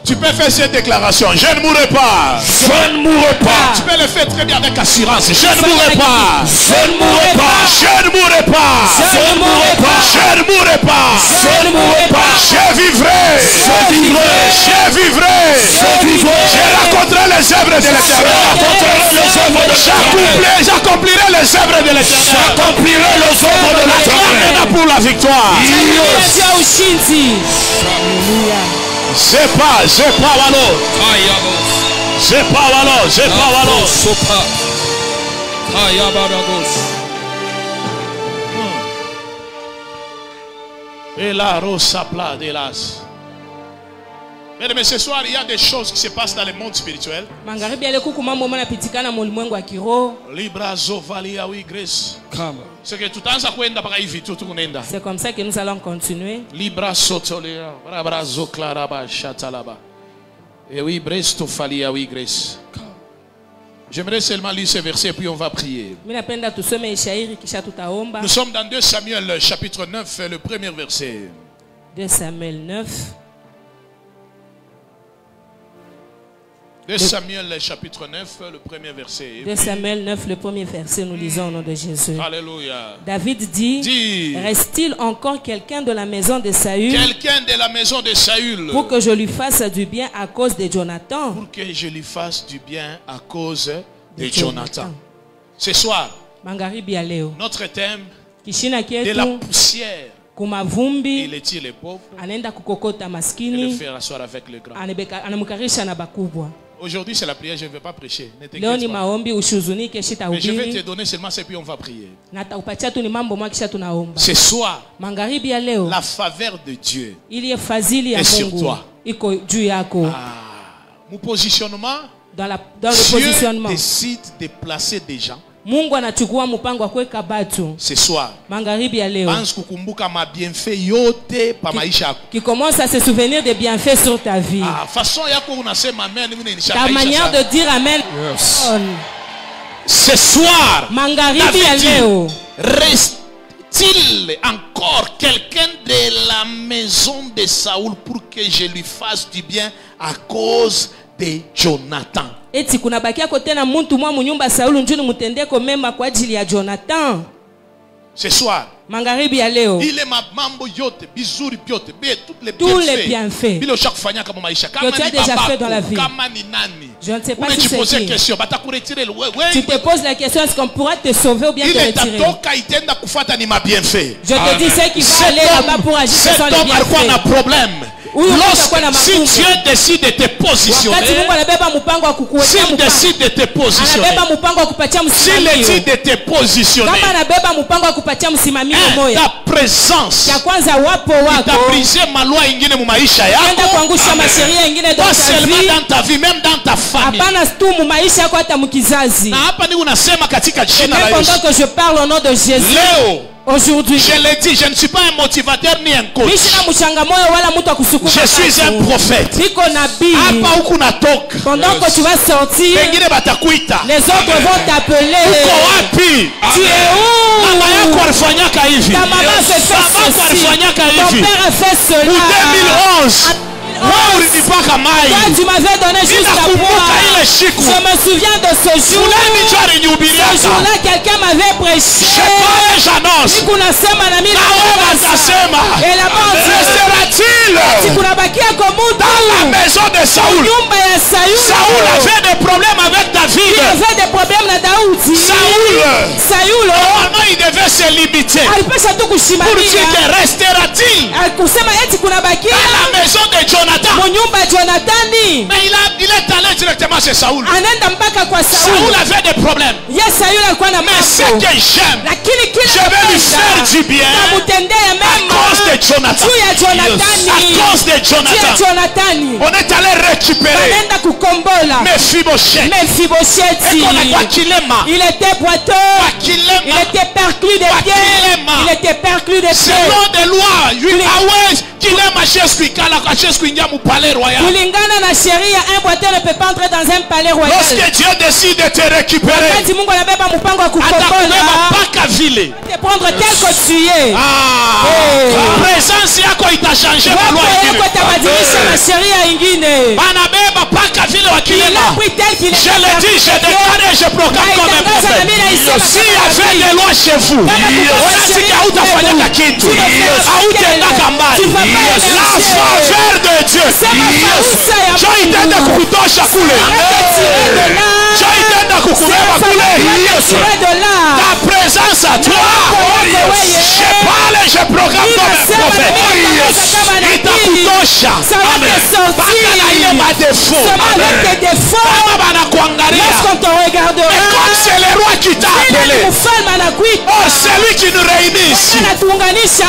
Tu peux faire cette déclaration. Je ne mourrai pas. Je ne mourrai pas. Tu peux le faire très bien avec assurance. Je ne mourrai pas. Je ne mourrai pas. Je ne mourrai pas. Je ne mourrai pas. Je ne mourrai pas. Je ne mourrai pas. Je vivrai. Je vivrai. Je vivrai. Je vivrai. Je raconterai les œuvres de l'éternel. J'accomplirai les œuvres de l'éternel. J'accomplirai les œuvres de l'éternel. Pour la victoire. C'est pas Walo. C'est pas Walo. C'est pas Walo. Et la rosa pla de las. Mais ce soir, il y a des choses qui se passent dans le monde spirituel. C'est que tout le temps, c'est comme ça que nous allons continuer. Et oui, Bresto Falia, oui, Grèce. J'aimerais seulement lire ce verset puis on va prier. Nous sommes dans 2 Samuel chapitre 9, le premier verset. 2 Samuel 9. 2 Samuel chapitre 9, le premier verset. 2 Samuel 9, le premier verset, nous lisons au nom de Jésus. Alléluia. David dit, reste-t-il encore quelqu'un de la maison de Saül? Quelqu'un de la maison de Saül. Pour que je lui fasse du bien à cause de Jonathan. Pour que je lui fasse du bien à cause de Jonathan. Ce soir, notre thème, de la poussière. Il étire les pauvres et le faire asseoir avec les grands. Aujourd'hui c'est la prière, je ne vais pas prêcher. Ne t'inquiète pas. Mais je vais te donner seulement ce puis on va prier. Ce soir, la faveur de Dieu est sur toi. Mon positionnement, dans le positionnement, Dieu décide de placer des gens. Mungu anachukua mpango wa kuweka batu. Ce soir, magharibi ya leo, anza kukumbuka mabienfait yote pa maisha yako. Qui commence à se souvenir des bienfaits sur ta vie. Façon yako unasema amen, ta manière de dire amen. Yes. Ce soir, magharibi ya leo, reste-t-il encore quelqu'un de la maison de Saoul pour que je lui fasse du bien à cause de Jonathan? Eti kuna bakia ko tena muntu mwa munyumba Saulu njuni mutendeko mema kwa ajili ya Jonathan. Ce soir, magharibi ya leo, ile mambo yote bizuri byote tous les bienfaits bila ushakufanya kama maisha kama ni babako kama ni nani. Je ne sais pas si c'est qui. Question, tu te poses la question, est-ce qu'on pourra te sauver ou bien te retirer? Je te dis ce qui va aller là-bas pour agir, ce sont les bienfaits. Problème. Si Dieu décide de te positionner, s'il décide de te positionner, s'il décide de te positionner, ta présence, il t'a brisé ma loi ingine mu maisha yako, pas seulement dans ta vie, même dans ta famille. Na hapa ni unasema katika jina la Yesu. Pendant que je parle au nom de Jésus. Leo, aujourd'hui, je l'ai dit, je ne suis pas un motivateur ni un coach. Je suis un prophète. Pendant que tu vas sortir, les autres vont t'appeler. Tu es où? Ta maman se fait ceci. Ton père a fait cela. En 2011. Tu m'avais donné juste la boire. Je me souviens de ce jour. Ce jour-là, quelqu'un m'avait prêché. Et là-bas, dans la maison de Saoul. Saoul avait des problèmes avec David. Saoul, normalement, il devait se limiter. Pour dire que restera-t-il dans la maison de Jonathan. Mais il est allé directement chez Saoul. Saoul avait des problèmes. Mais ce que j'aime, je vais lui faire du bien à cause de Jonathan. À cause de Jonathan. On est allé récupérer Mephibosheth. Et qu'on a quoi qu'il aime. Il était boiteux. Il était perclus de pieds. Il était perclus de pieds. Selon des lois, kulingana na sheria, un boiteux ne peut pas entrer dans un palais royal. Lorsque Dieu décide de te récupérer, wakati Mungu anabeba mpango wa kukombola, te prendre tel que tu es. Présence yako itachangé ma loi ingine. Itabadilisha na sheria ingine. Banabeba paka vile wakilema. Je le dis, je déclare et je proclame comme un prophète. S'il y avait des lois chez vous, unasikia hautafanyaka kitu, hautaendaka mbali. La faveur de Dieu, jo itaenda kukutosha kule, jo itaenda kukubeba kule. Ta présence à toi, je parle et je proclame comme un prophète. Itakutosha mpaka na ile madefo kama banakuangalia. Et comme c'est le roi qui t'a appelé, oh celui qui nous réunit ici,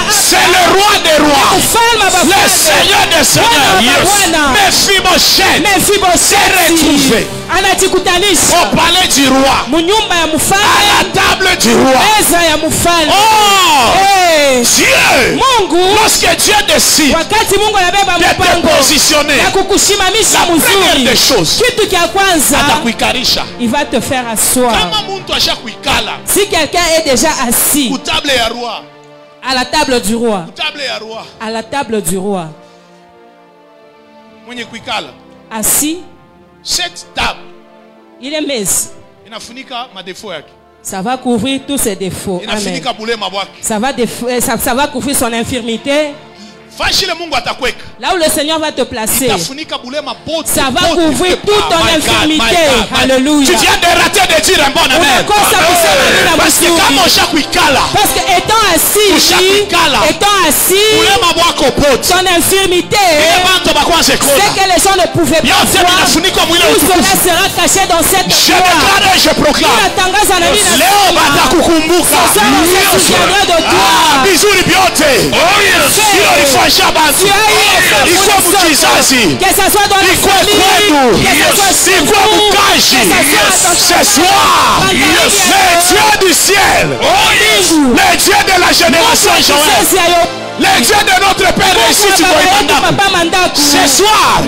c'est le roi des rois, le Seigneur des seigneurs. Mephibosheth s'est retrouvé au palais du roi, à la table du roi. Oh Dieu, lorsque Dieu décide de te positionner, la première des choses, il va te faire asseoir. Si quelqu'un est déjà assis à la table du roi, à la table du roi, assis, Cette table, il est messe. Ça va couvrir tous ses défauts. Amen. Ça va couvrir son infirmité. Là où le Seigneur va te placer, ça va couvrir toute ton infirmité. Alléluia. Tu viens de rater de dire un bon amen. Parce que étant assis, ton infirmité, c'est que les gens ne pouvaient pas voir. Tout cela sera caché dans cette je déclare et je proclame. Que ça soit dans la famille, que ça soit chez vous, ce soir, le Dieu du ciel, le Dieu de la génération Joël, le Dieu de notre Père ici, tu vois, ce soir,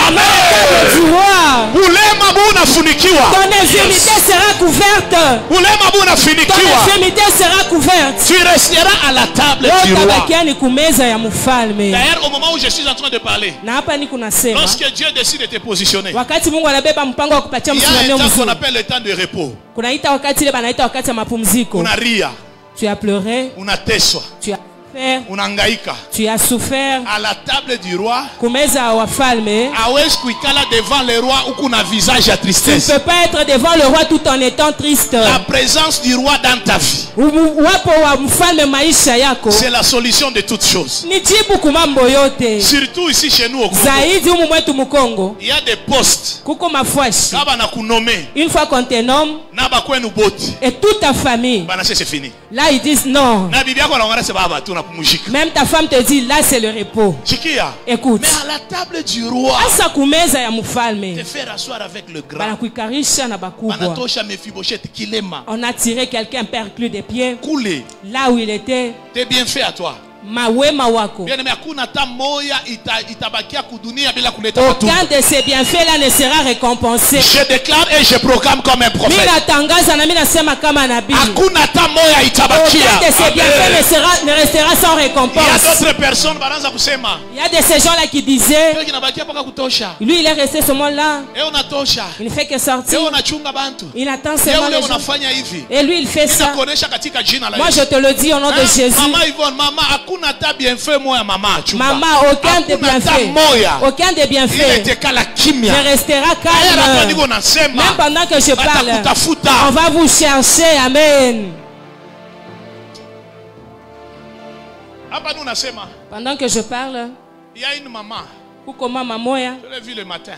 amen. Ton infirmité sera couverte. Ton infirmité sera couverte. Tu resteras à la table du roi. D'ailleurs, au moment où je suis en train de parler, lorsque Dieu décide de te positionner, il y a un temps qu'on appelle le temps de repos. Tu as pleuré. Tu as Tu as souffert à la table du roi. Devant le roi ou qu'on a visage à tristesse. Tu ne peux pas être devant le roi tout en étant triste. La présence du roi dans ta vie, c'est la solution de toutes choses. Surtout ici chez nous au Congo, il y a des postes. Une fois qu'on te nomme, et toute ta famille, c'est fini. Là ils disent non. Même ta femme te dit là c'est le repos. Écoute. Mais à la table du roi, te faire asseoir avec le grand. On a tiré quelqu'un perclus des pieds. Là où il était. T'es bien fait à toi. Aucun de ces bienfaits-là ne sera récompensé. Je déclare et je proclame comme un prophète. Aucun de ces bienfaits ne restera sans récompense. Il y a d'autres personnes. Il y a de ces gens-là qui disaient, lui il est resté ce moment-là. Il ne fait que sortir. Il attend seulement les gens. Et lui il fait ça. Moi je te le dis au nom de Jésus. Maman, aucun des bienfaits ne restera calme. Même pendant que je parle, on va vous chercher. Amen. Pendant que je parle, il y a une maman. Je l'ai vu le matin.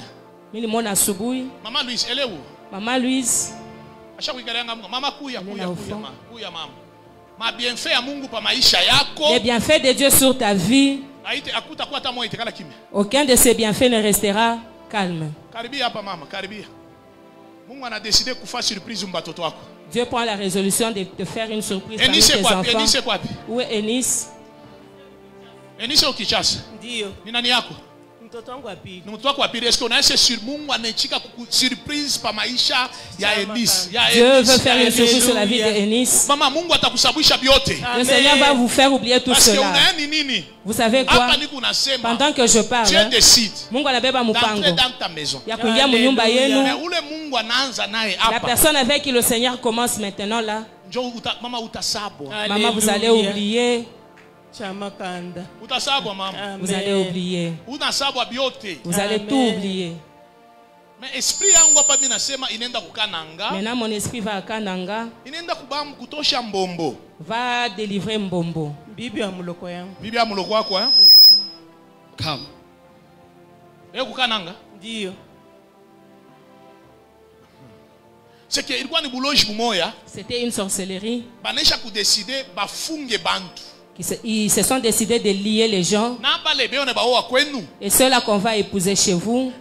Maman Louise, elle est où? Maman Louise. Les bienfaits de Dieu sur ta vie, aucun de ces bienfaits ne restera calme. Dieu prend la résolution de faire une surprise à tes enfants. Où est Enis? Enis au Kinshasa. Est-ce qu'on a sur surprise par maisha ya Enis? Dieu veut faire une surprise sur la vie de Enis. Le Seigneur va vous faire oublier tout cela. Vous savez quoi? Pendant que je parle, Dieu décide d'entrer dans ta maison. La personne avec qui le Seigneur commence maintenant là, maman, vous allez oublier. Vous allez oublier. Vous allez tout oublier. Maintenant mon esprit va à Kananga. Va délivrer Mbombo. Bibi ya muloko wako hein? Come. Kananga? Ndio. C'est que ilikuwa ni buloji bumoya. C'était une sorcellerie. Banesha kudeside bafunge bantu. Ils se sont décidés de lier les gens. Et ceux-là qu'on va épouser chez vous.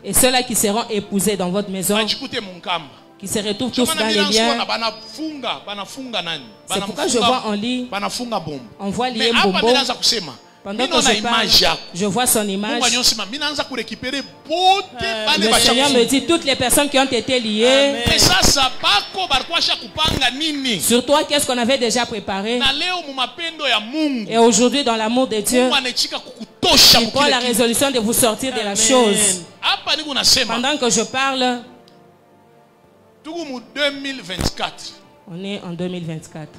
Et ceux-là qui seront épousés dans votre maison. Qui se retrouvent tous dans les liens. C'est pourquoi je vois en lit. On voit lier Mbombo. Pendant que je parle, je vois son image. Le Seigneur me dit toutes les personnes qui ont été liées. Sur toi, qu'est-ce qu'on avait déjà préparé? Et aujourd'hui, dans l'amour de Dieu, Il prend la résolution de vous sortir de la chose. Pendant que je parle, on est en 2024.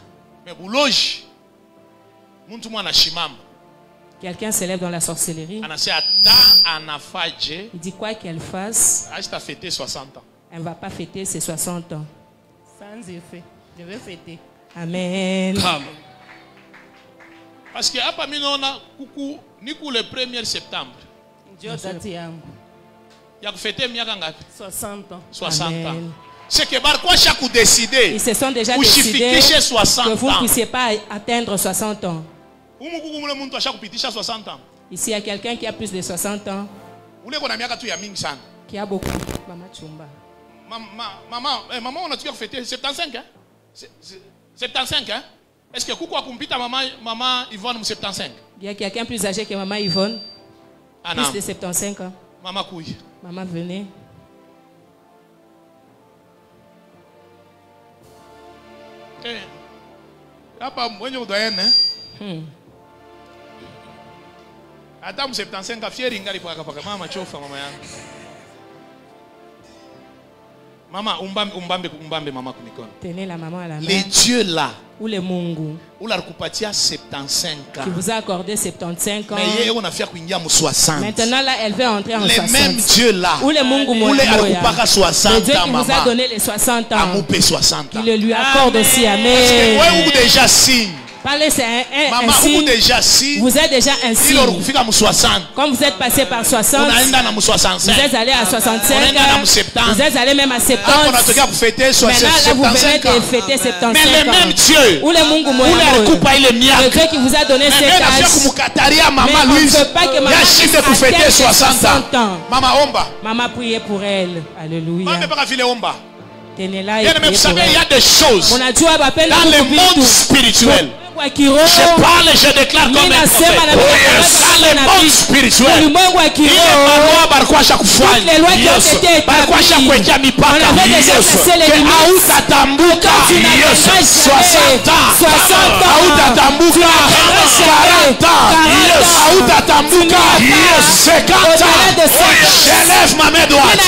Quelqu'un s'élève dans la sorcellerie. Il dit quoi qu'elle fasse, elle ne va pas fêter ses 60 ans. Sans effet. Je vais fêter. Amen. Parce que après coucou ni le 1er septembre. Dieu tati yangu. Ya fêter miaka ngapi? 60 ans. 60 ans. C'est que barquois chaque décidé. Ils se sont déjà décidés que vous ne puissiez pas atteindre 60 ans. Ici il y a quelqu'un qui a plus de 60 ans. Qui a beaucoup. Maman Chumba. Maman, on a toujours fêté 75 hein? 75 hein? Est-ce que coucou a compris maman Yvonne 75? Il y a quelqu'un plus âgé que maman Yvonne. Plus de 75 ans. Maman couille. Maman venez. Pas moi nous doyen hein? Attends 75 ans fier ingali pour maman chofa maman yangu. Maman, umbambe maman kumikono. Tenez la maman à la main. Les dieux là. Ou les mungu. Ou la recupatia 75 ans. Qui vous a accordé 75 ans. Mais on a fait qu'il y a 60. Maintenant là, elle veut entrer en 60. Les mêmes dieux là. Ou les mungu moya. Ou les recupaka 60 ans. Le Dieu qui vous a donné les 60 ans. Amoupé 60 ans. Qui le lui accorde aussi. Amen. Parce que vous déjà signe. Parlez, c'est un signe. Vous êtes déjà un signe. Comme vous êtes passé par 60, vous êtes allé à 65, vous êtes allé même à 70. Maintenant, là, vous venez de fêter 75 mais les mêmes dieux, ou les mungu moya, le Dieu qui vous a donné cet âge, mais on ne veut pas que maman atteigne 60 ans. Maman, priez pour elle. Alléluia. Bien-aimé, vous savez, il y a des choses dans le monde spirituel. Je parle et je déclare comme un prophète. Dans le monde spirituel, il y a barquois chaque fois. Barquois chaque fois qu'il y a mis pas que Aouta Tambuka 60 ans. Aouta Tambuka 40 ans. Aouta Tambuka 50 ans. J'élève ma main droite.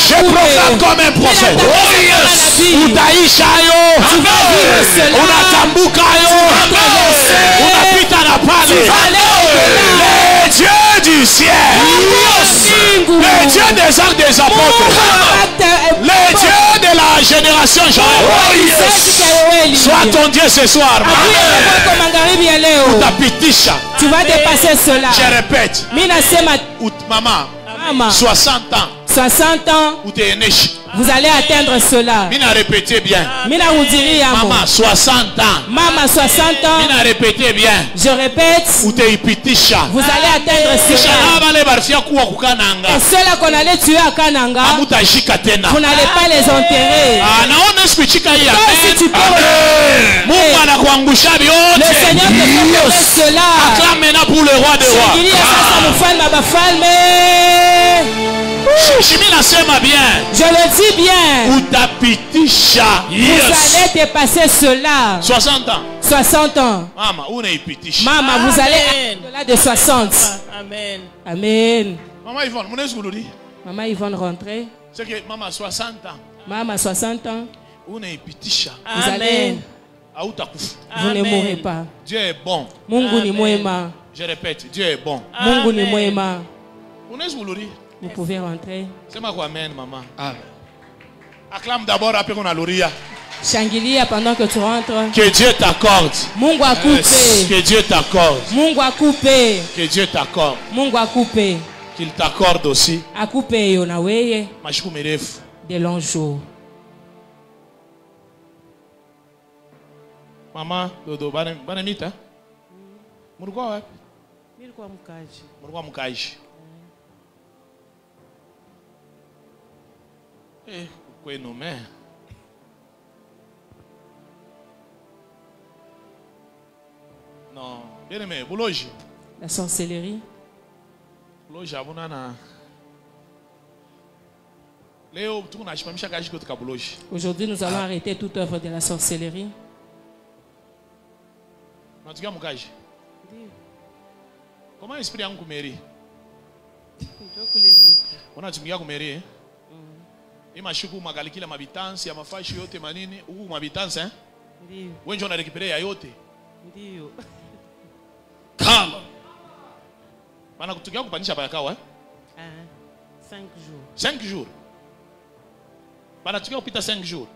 Je proclame comme un prophète. Utaisha yo. Unatambuka yo. Les dieux du ciel, les dieux des arcs des apôtres, les dieux de la génération Joël, sois ton Dieu ce soir. Tu vas dépasser cela. Je répète, maman, 60 ans. 60 ans, vous allez atteindre cela. Mina répétez bien. Mina vous dirait maman 60 ans. Maman 60 ans. Mina répétez bien. Je répète. Vous allez atteindre cela. Et ceux-là qu'on allait tuer à Kananga, vous n'allez pas les enterrer. Donc si tu peux le Seigneur te fait cela. Acclame maintenant pour le roi des rois. Je le dis bien. Vous allez dépasser cela. 60 ans. 60 ans. Maman, vous allez au-delà de 60. Amen. Amen. Maman Yvonne rentrez. C'est que maman 60 ans. Maman 60 ans. Vous allez. Vous ne mourrez pas. Dieu est bon. Mungu ni mwema. Je répète, Dieu est bon. Mungu ni mwema. Vous pouvez rentrer. C'est ma amen, maman. Amen. Acclame d'abord, après on a l'oria. Shangilia pendant que tu rentres. Que Dieu t'accorde. Mungu akupe. Que Dieu t'accorde. Mungu akupe. Que Dieu t'accorde. Mungu akupe. Qu'il t'accorde aussi. Akupe yo na weye. Mashiku merefu. De longs jours. Maman, dodo, banamita. Murugwa wapi? Nilikuwa mkaji. Murugwa mkaji. Quoi nommé? Non, bien aimé, boulogi. La sorcellerie. Boulogi, abonana. Aujourd'hui, nous allons arrêter toute œuvre de la sorcellerie. Comment esprit yangu mairie? On a tumia ku mairie. Imashuku magalikila mabitansi ya mafashi yote manini, huku mabitansi Ndio. Wewe ndio unarecuperate yote. Ndio. Kama. Bana kutukia kupandisha bayakawa 5 jours. 5 jours. Bana tukia kupita 5 jours.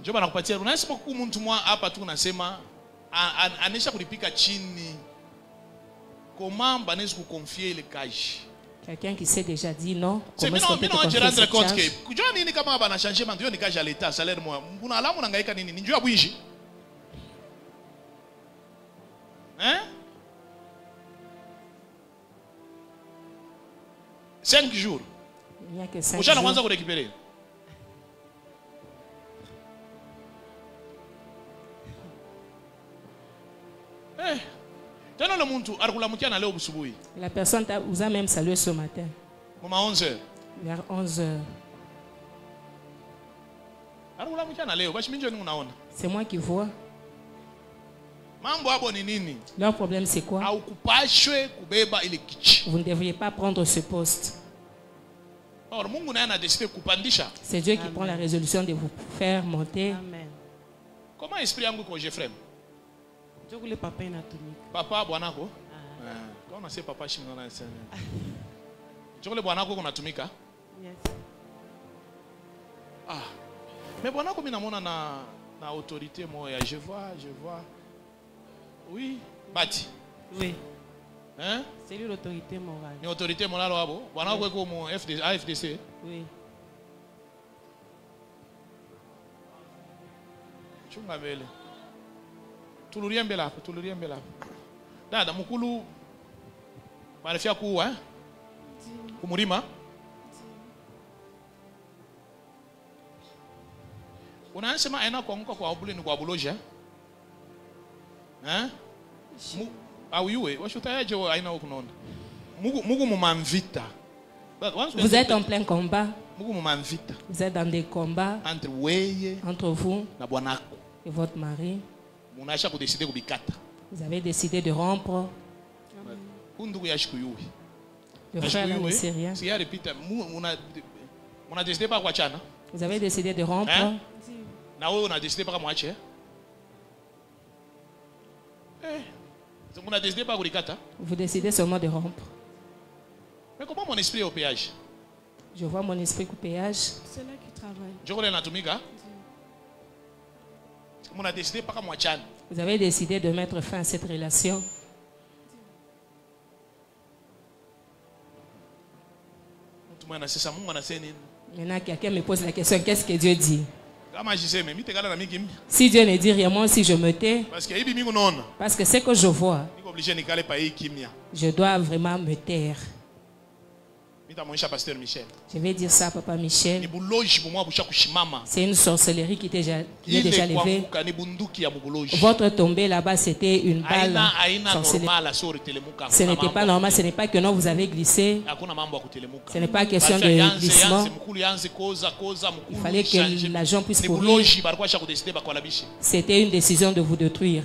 Njoo bana kupatia. Unasema kwa mtu mwa hapa tu unasema anesha kulipika chini. Comment banez ku confier le cash? Quelqu'un qui s'est déjà dit non. Comment est-ce qu'on peut rendre compte que kujua nini kama bana changement ndio ni cash à l'état salaire moi. Mbona alamu nangaika nini? Ni njoo bwinji. Hein? 5 jours. Il n'y a que 5 jours. Ushana kwanza kurekipere. Tena le muntu alikulamukia na leo busubuhi. La personne vous a même salué ce matin. Mama 11h. Vers 11h. Alikulamukia na leo bashi minjo ni unaona. C'est moi qui vois. Mambo hapo ni nini? Leur problème c'est quoi? Haukupashwe kubeba ile kichi. Vous ne devriez pas prendre ce poste. Or Mungu naye anadeside kupandisha. C'est Dieu qui prend la résolution de vous faire monter. Amen. Comment esprit yangu ko Jefrem? Jokule papa inatumika. Papa bwanako? Quand on sait papa chimona na sema. Jokule bwanako kunatumika? Yes. Mais bwanako mimi namuona na autorité moya, je vois. Oui, Bati. Oui. Hein? C'est lui l'autorité morale. Ni autorité morale wabo. Bwanako eko mu AFDC. Oui. Chunga mbele. Tulurie mbele hapo. Dada mkulu marafia kuwa kumurima. Unasema aina kuanguka kwa obule ni kwa buloja. Hein? Auyue, washutayaje aina ukunaona. Mugu mumamvita. Vous êtes en plein combat. Mugu mumamvita. Vous êtes dans des combats entre vous na bwanako et votre mari. Munasha kudeside kubikata. Vous avez décidé de rompre. Undugu yashikuyui. Le frère ne sait rien. Si répète, on a décidé pas kuachana. Vous avez décidé de rompre. Na wewe una décidé pas kumwacha. On a décidé pas kulikata. Vous décidez seulement de rompre. Mais comment mon esprit est au péage? Je vois mon esprit au péage. C'est là qu'il travaille. Je connais l'anatomika. On a décidé pas kumwachana. Vous avez décidé de mettre fin à cette relation. Maintenant, quelqu'un me pose la question, qu'est-ce que Dieu dit? Si Dieu ne dit rien, moi aussi je me tais. Parce que c'est que je vois. Je dois vraiment me taire. Je vais dire ça à Papa Michel. C'est une sorcellerie qui est déjà levée. Votre tombée là-bas, c'était une balle sorcellerie. Ce n'était pas normal, ce n'est pas que non, vous avez glissé. Ce n'est pas question de glissement. Il fallait que l'agent puisse courir. C'était une décision de vous détruire.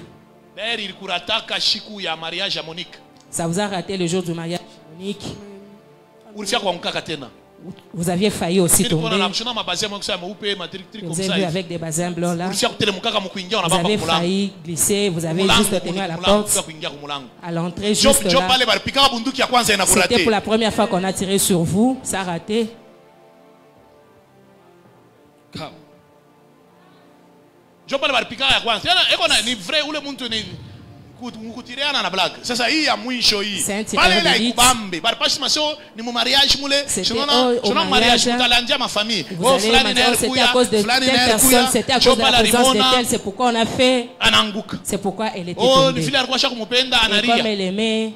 Ça vous a raté le jour du mariage Monique. Vous aviez failli aussi tomber. Vous avez vu avec des basins blancs là. Vous avez failli glisser. Vous avez juste tenu à la porte. À l'entrée juste là. C'était pour la première fois qu'on a tiré sur vous. Ça a raté. Mukutiriana na blague. Sasa hii ya mwisho hii. Pale la ikubambe. Bali pashi maso ni mu mariage mule. Shona mariage mutalandia ma famille. Oh fulani na c'était à cause de telle personne, c'était à cause de la présence de telle, c'est pourquoi on a fait. Ananguka. C'est pourquoi elle était tombée. Oh, ni vile alikuwa kumupenda anaria. Comme elle aimait.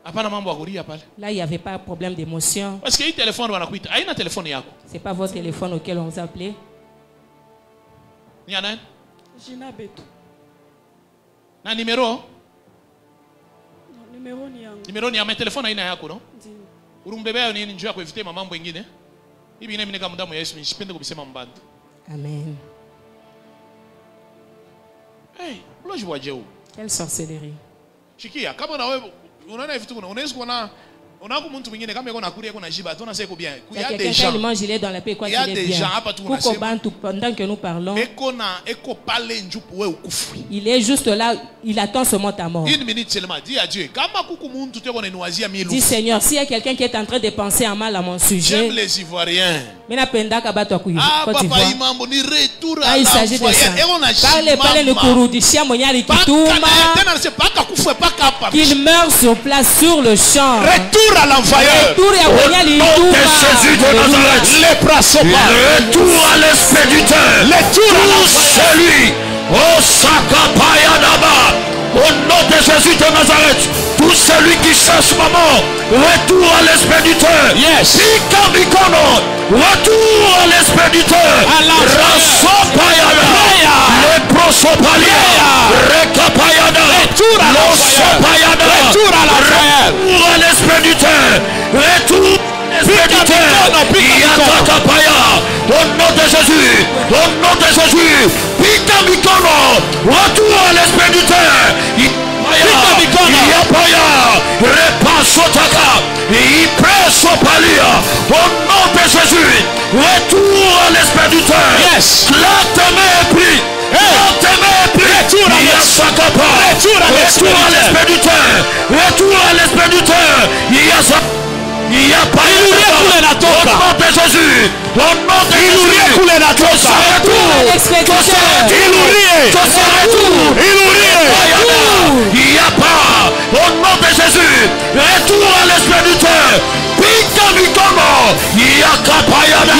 Hapana mambo ya kuria pale. Là, il n'y avait pas de problème d'émotion. Parce que hii téléphone wanakuita. Haina téléphone yako. C'est pas votre téléphone auquel on vous appelait. Ni ana? Jina Beto. Na numero? Numero ni yangu. Numero ni ya telefoni aina yako no? Ndio. Urumbebea nini njoo kuevite mambo mengine? Hivi mimi kama mdamu ya Yesu nisipende kubisema mbanda. Amen. Hey, uloji wa jeu. Quelle sorcellerie. Shikia, kama na wewe On a comme tout le monde comme on a couru qu'on a jiba, on a c'est bien. Il y a des gens. Il y a des gens pendant que nous parlons. Il est juste là, il attend seulement ta mort. Une minute seulement. Dis à Dieu. Dis Seigneur, s'il y a quelqu'un qui est en train de penser en mal à mon sujet. J'aime les Ivoiriens. Ah papa, il s'agit de ça. Parlez le kurudishia monyari kituma. Qu'il meurt sur place sur le champ. Retour à l'envoyeur. Au nom de Jésus de Nazareth. Retour à l'expéditeur. Tout celui. Oh Sakapayadaba. Au nom de Jésus de Nazareth. Tout celui qui cherche maman. Retour à l'expéditeur. Yes. Retour à l'expéditeur. Rasopayada. Leprosopalia. Rekapayada. Retour à l'Osopayada. Retour à l'envoyeur. Retour à l'expéditeur. Retour à l'expéditeur. Yatakapaya. Au nom de Jésus. Au nom de Jésus. Pikamikono. Retour à l'expéditeur. Yapaya, Repasotaka, Ipresopalia, au nom de Jésus, retour à l'expéditeur. Yes. Là tes mains pris. Retour à l'expéditeur. Retour à l'expéditeur. Il n'y a pas eu au nom de Jésus. Au nom de Jésus. Il n'y a pas au nom de Jésus. Retour à l'expéditeur. Pikamikono. Il y a Kapayada.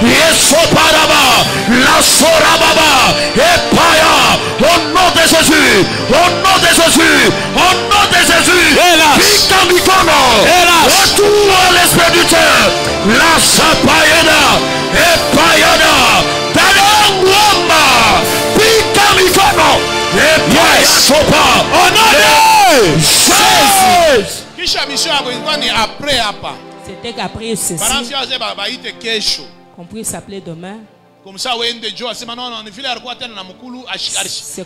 Yesoparaba. La Sorababa. Epaya. Au nom de Jésus. Au nom de Jésus. Au nom de Jésus. Pikamikono. Retour à l'expéditeur. La Sapayada. Epayada. Tadangwamba. Pikamikono. Epaya. Sopa. Au nom de Jésus. C'était qu'après ceci, qu'on puisse s'appeler demain. C'est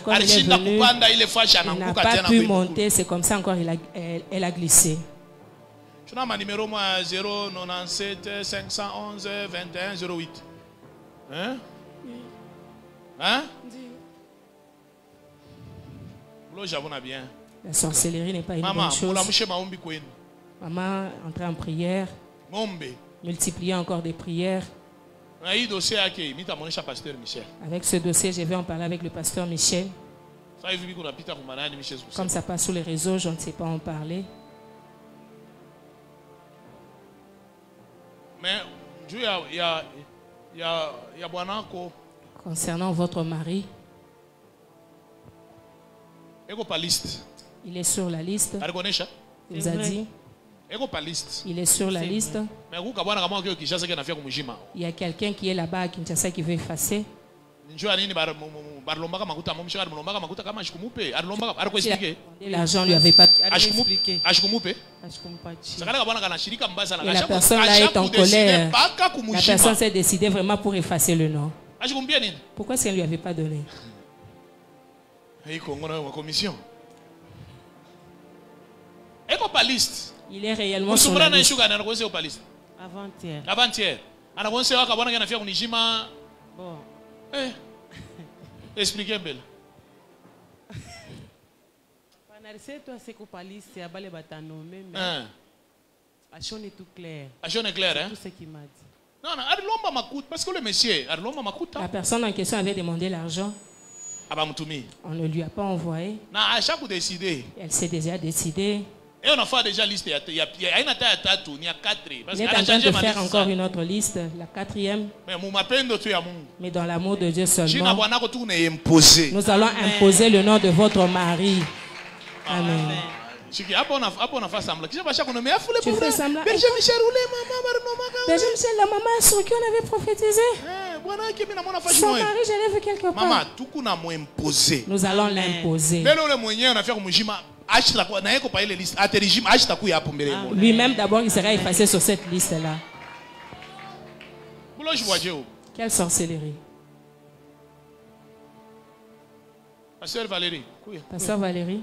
comme il est venu, il n'a pas pu monter, c'est comme ça encore elle a glissé. Je n'ai pas numéro 097 511 21 08. Hein? Hein? Bien. La sorcellerie n'est pas une bonne chose. Maman entrait en prière, multipliait encore des prières. Avec ce dossier, je vais en parler avec le pasteur Michel. Comme ça passe sur les réseaux, je ne sais pas en parler. Mais concernant votre mari, il est sur la liste. Il vous a dit. Il est sur la liste. Il y a quelqu'un qui est là-bas à Kinshasa qui veut effacer. L'argent ne lui avait pas expliqué. Et la personne là est en colère. La personne s'est décidée vraiment pour effacer le nom. Pourquoi est-ce qu'elle ne lui avait pas donné? Il est réellement sur la liste. Avant-hier. Avant-hier. Bon. Expliquez belle. Toi c'est qu'on parle c'est à balé batano même. Action est tout clair. Action est clair hein. Tout ce qu'il m'a dit. Non parce que le monsieur la personne en question avait demandé l'argent. On ne lui a pas envoyé. Elle s'est déjà décidée. Et on a fait déjà liste. Il y a 4. Il est en train de faire encore une autre liste, la 4e. Mais dans l'amour de Dieu seulement, nous allons imposer le nom de votre mari. Amen. Tu fais semblant. Berger Michel, la maman sur qui on avait prophétisé. Son mari, je l'ai vu quelque part. Nous allons l'imposer. Lui-même d'abord il sera effacé sur cette liste là. Quelle sorcellerie. Pasteur Valérie. Pasteur Valérie.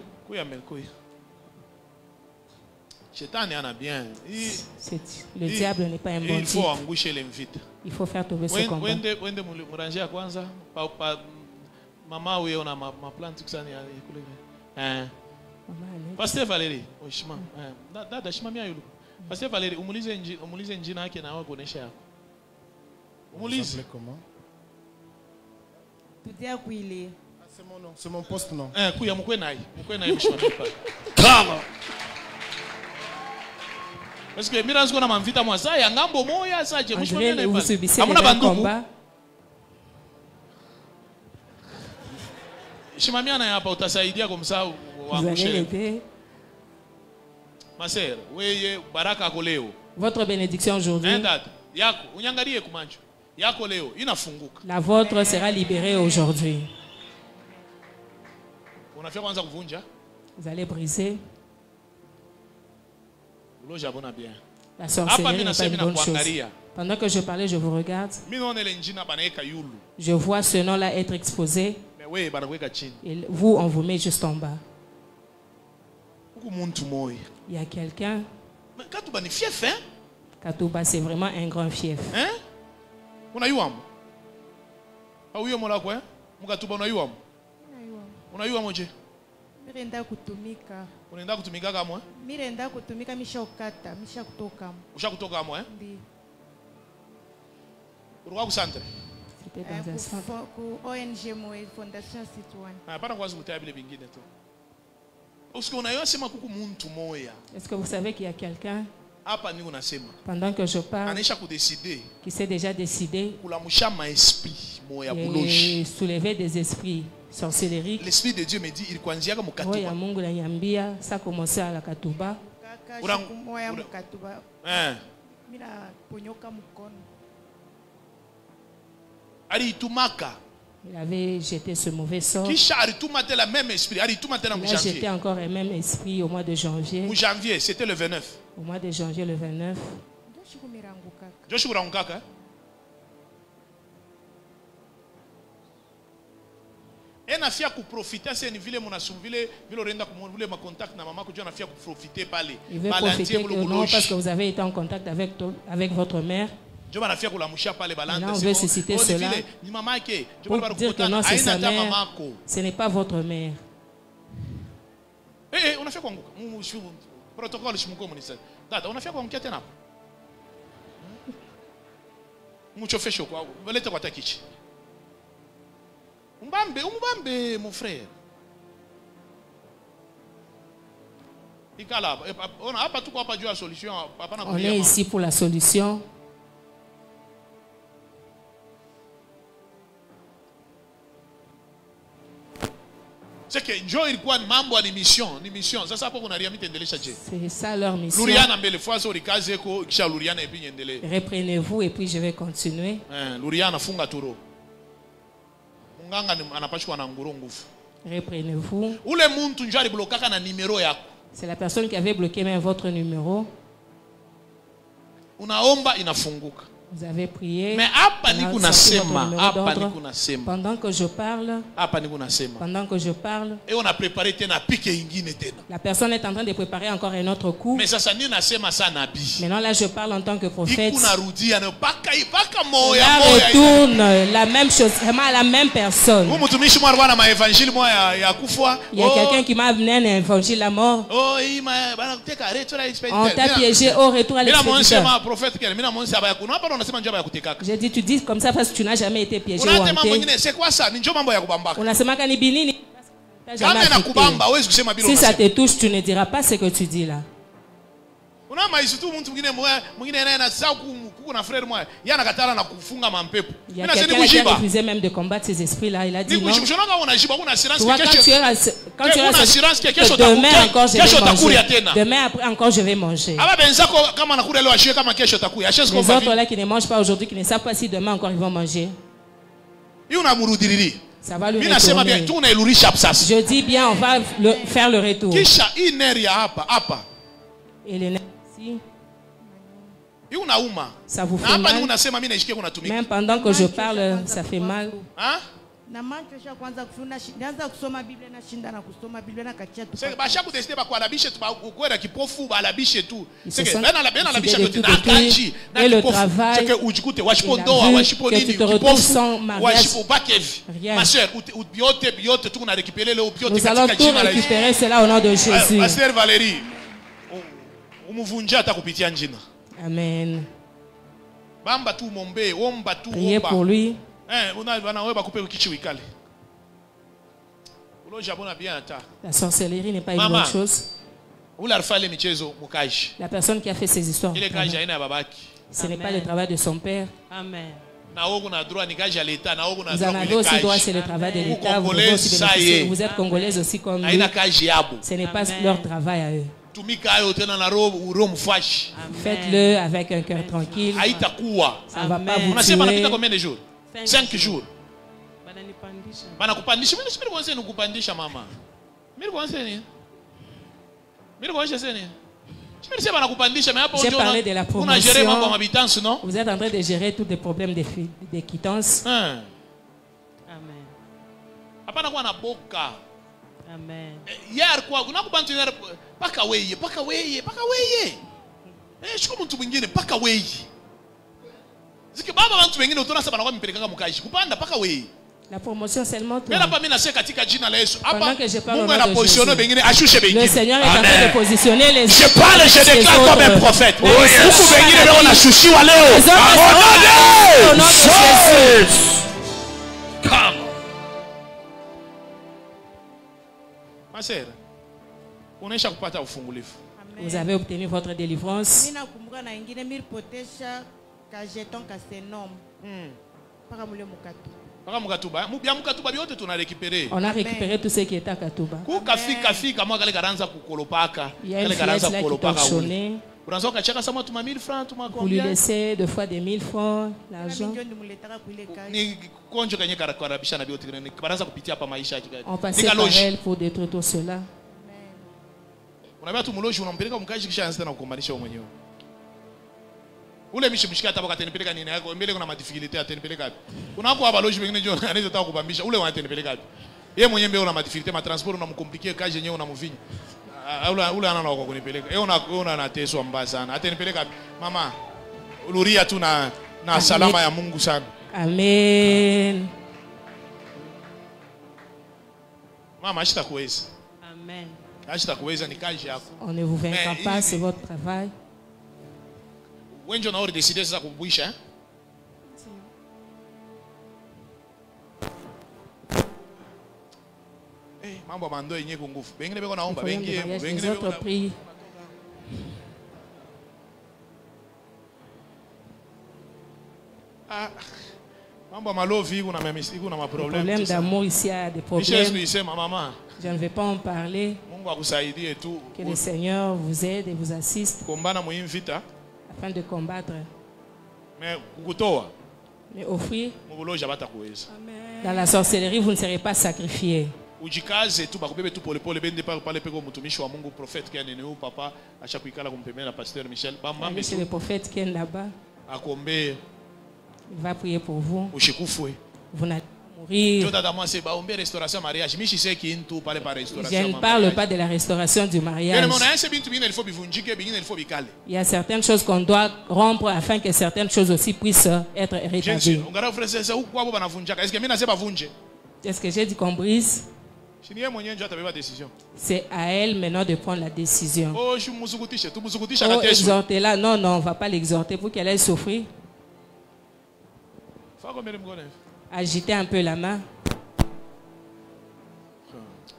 Le diable n'est pas un bon type. Il faut faire tomber ce combat. Pasteur Valérie, Pasteur Valérie, umulize njina yake na wako nesha yako. Umulize comment? C'est mon nom, c'est mon poste nom. Kuya mkwe nayi mshoni pa. Kama. Parce que mira nziko na mamvita mwaza ya ngambo moya saje mshoni na pa. Amuna banduku. Shimamiana hapa utasaidia kumsahau waangushe. Maser, weye baraka yako leo. Votre bénédiction aujourd'hui. Yako, unyangalie kumancho. Yako leo inafunguka. La vôtre sera libérée aujourd'hui. Unafia kwanza kuvunja? Vous allez briser. Uloja bona bien. La sorcellerie n'est pas une bonne chose. Pendant que je parlais, je vous regarde. Je vois ce nom-là être exposé. Et vous, on vous met juste en bas. Il y a quelqu'un. Katouba, c'est vraiment un grand fief. Mirenda kutumika. Unaenda kutumika kama? Mirenda kutumika misha ukata, misha kutoka. Ushakutoka kama Ndi. Urwa ku centre. C'était dans un centre. Ku ONG Moe Fondation Citoine. Hapana kwanza kutia vile vingine tu. Usiku unayosema kuku muntu moya. Est-ce que vous savez qu'il y a quelqu'un? Hapa ni unasema. Pendant que je parle. Anisha kudécider. Qui s'est déjà décidé. Kulamusha ma esprit moya buloji. Soulever des esprits. Sorcellerie. L'esprit de Dieu me dit il kwanziaka mukatuba. Oya Mungu la nyambia ça commencer à la katuba. Moya mukatuba. Mina ponyoka mukono. Alitumaka. Il avait jeté ce mauvais sort. Kisha alitumate la même esprit, alitumate na janvier. Il a jeté encore le même esprit au mois de janvier. Au janvier, c'était le 29. Au mois de janvier le 29. Joshua Rangaka. Et nafia ku profiter c'est une ville mon asumvile vile renda ku vile ma contact na maman que Dieu nafia ku profiter parler. Il veut profiter que non parce que vous avez été en contact avec votre mère. Dieu nafia ku la musha parler balande. On veut susciter cela. Ni maman ke pour dire que non c'est sa mère. Ce n'est pas votre mère. On a fait quoi? Protocole shimuko munisa. Dada on a fait quoi tena? Mucho fesho kwa. Velete kwa takichi. Umbambe, mon frère. On est ici pour la solution. C'est que Joe ilikuwa mambo ni mission. Sasa hapo kuna riamite endelesha je. C'est ça leur mission. Luriana mbele fois so rikaze ko kisha Luriana epi nyendele. Reprenez-vous et puis je vais continuer. Luriana funga turo. Reprenez-vous. C'est la personne qui avait bloqué même votre numéro. Vous avez prié. Mais pendant que je parle, et on a préparé la personne est en train de préparer encore un autre coup. Maintenant là je parle en tant que prophète. Là retourne la même chose, vraiment la même personne. Il y a quelqu'un qui m'a amené un évangile à mort. On t'a piégé au retour à l'expéditeur. J'ai dit, tu dis comme ça parce que tu n'as jamais été piégé ou hanté. C'est quoi ça? Si ça te touche, tu ne diras pas ce que tu dis là. Il y a quelqu'un qui a refusé même de combattre ces esprits-là. Il a dit non. Toi, quand tu as assurance que demain encore je vais manger. Demain après encore je vais manger. Les autres là qui ne mangent pas aujourd'hui, qui ne savent pas si demain encore ils vont manger. Ça va lui retourner. Je dis bien, on va faire le retour. Et les nerfs ici. Ça vous fait mal. Même pendant que je parle, ça fait mal. Na mancho sha kwanza kufuna ndaanza kusoma Biblia na shinda na kusoma Biblia na kachia tu. Sasa basha kudeside ba kualabishe tu ba kwenda kipofu ba alabishe tu. Sasa bana labisha tu na kanji na kipofu. Sasa ujikute washipondoa washiponini kipofu washipo bakevi. Ma sœur biote tu na récupérer le biote katika jina la Jésus. Récupérer cela au nom de Jésus. Pasteur Valérie umuvunja atakupitia njina. Amen. Bamba tu mombe, omba tu omba. Priez pour lui. La sorcellerie n'est pas une bonne chose. La personne qui a fait ces histoires, ce n'est pas le travail de son père. Amen. Vous en avez aussi droit, c'est le travail de l'État. Vous êtes congolais aussi comme lui. Ce n'est pas leur travail à eux. Faites-le avec un cœur tranquille. Ça ne va pas vous tuer. Combien de jours? 5 jours. Banakupandisha. Mimi kwanza nikupandisha mama. Mimi kwanza nini? Mimi kwanza nini? J'ai parlé de la promotion. Vous êtes en train de gérer tous les problèmes de quittance. Amen. Amen. Hier kwa unakubantu paka weye. Shiko mtu mwingine paka weye. Ziki baba bantu wengine utona sasa banakuwa mpelekanga mkaji. Kupanda paka weye. La promotion seulement toi. Pendant que je parle au nom de Jésus, le Seigneur est en train de positionner les je parle, je déclare comme un prophète. Au nom de Jésus. Come. Ma sœur, vous avez obtenu votre délivrance. On a récupéré tout ce qui était à Katuba. Il y a une fillette là qui torchonnait. Vous lui laissez deux fois des 1000 francs, l'argent. On passait par elle pour détruire tout cela. Ule mishimshika hata bakatenipeleka nini yako mbele kuna madifilite atenipeleka wapi kunako hapa loji wengine ndio anaweza taka kubambisha ule wanatenipeleka wapi yeye mwenyewe mbele una madifilite ma transport unamkomplikia kazi yenyewe unamuvinya ule ana na kunipeleka yeye una nateswa mbaya sana atenipeleka wapi mama uluria tu na salama ya Mungu sana. Amen. Mama ashitakuweza. Amen. Ashitakuweza ni kazi yako. On ne vous vaincra pas, c'est votre travail. Wenjo na ori décider sasa kubuisha mambo mando yenye nguvu bengine beko naomba bengine beko prie mambo malovi kuna ma problème d'amour ici a des problèmes. Maman, je ne vais pas en parler. Mungu akusaidie tu. Que le Seigneur vous aide et vous assiste. Kombana mu invita afin de combattre. Mais kukutoa. Mais offrir. Mubuloja batakuweza. Dans la sorcellerie, vous ne serez pas sacrifiés. Ujikaze tu bakubebe tu polepole bende pale peko mtumishi wa Mungu prophète qui a nene papa ashakuikala kumpemela pasteur Michel bamba c'est le prophète qui est là-bas. Akombe. Il va prier pour vous. Ushikufwe. Vous n'allez mourir. Je ne parle pas de la restauration du mariage. Il y a certaines choses qu'on doit rompre afin que certaines choses aussi puissent être rétablies. Est-ce que j'ai dit qu'on brise? C'est à elle maintenant de prendre la décision. Oh, exhortez-la. Non, on ne va pas l'exhorter pour qu'elle aille souffrir. Agitez un peu la main.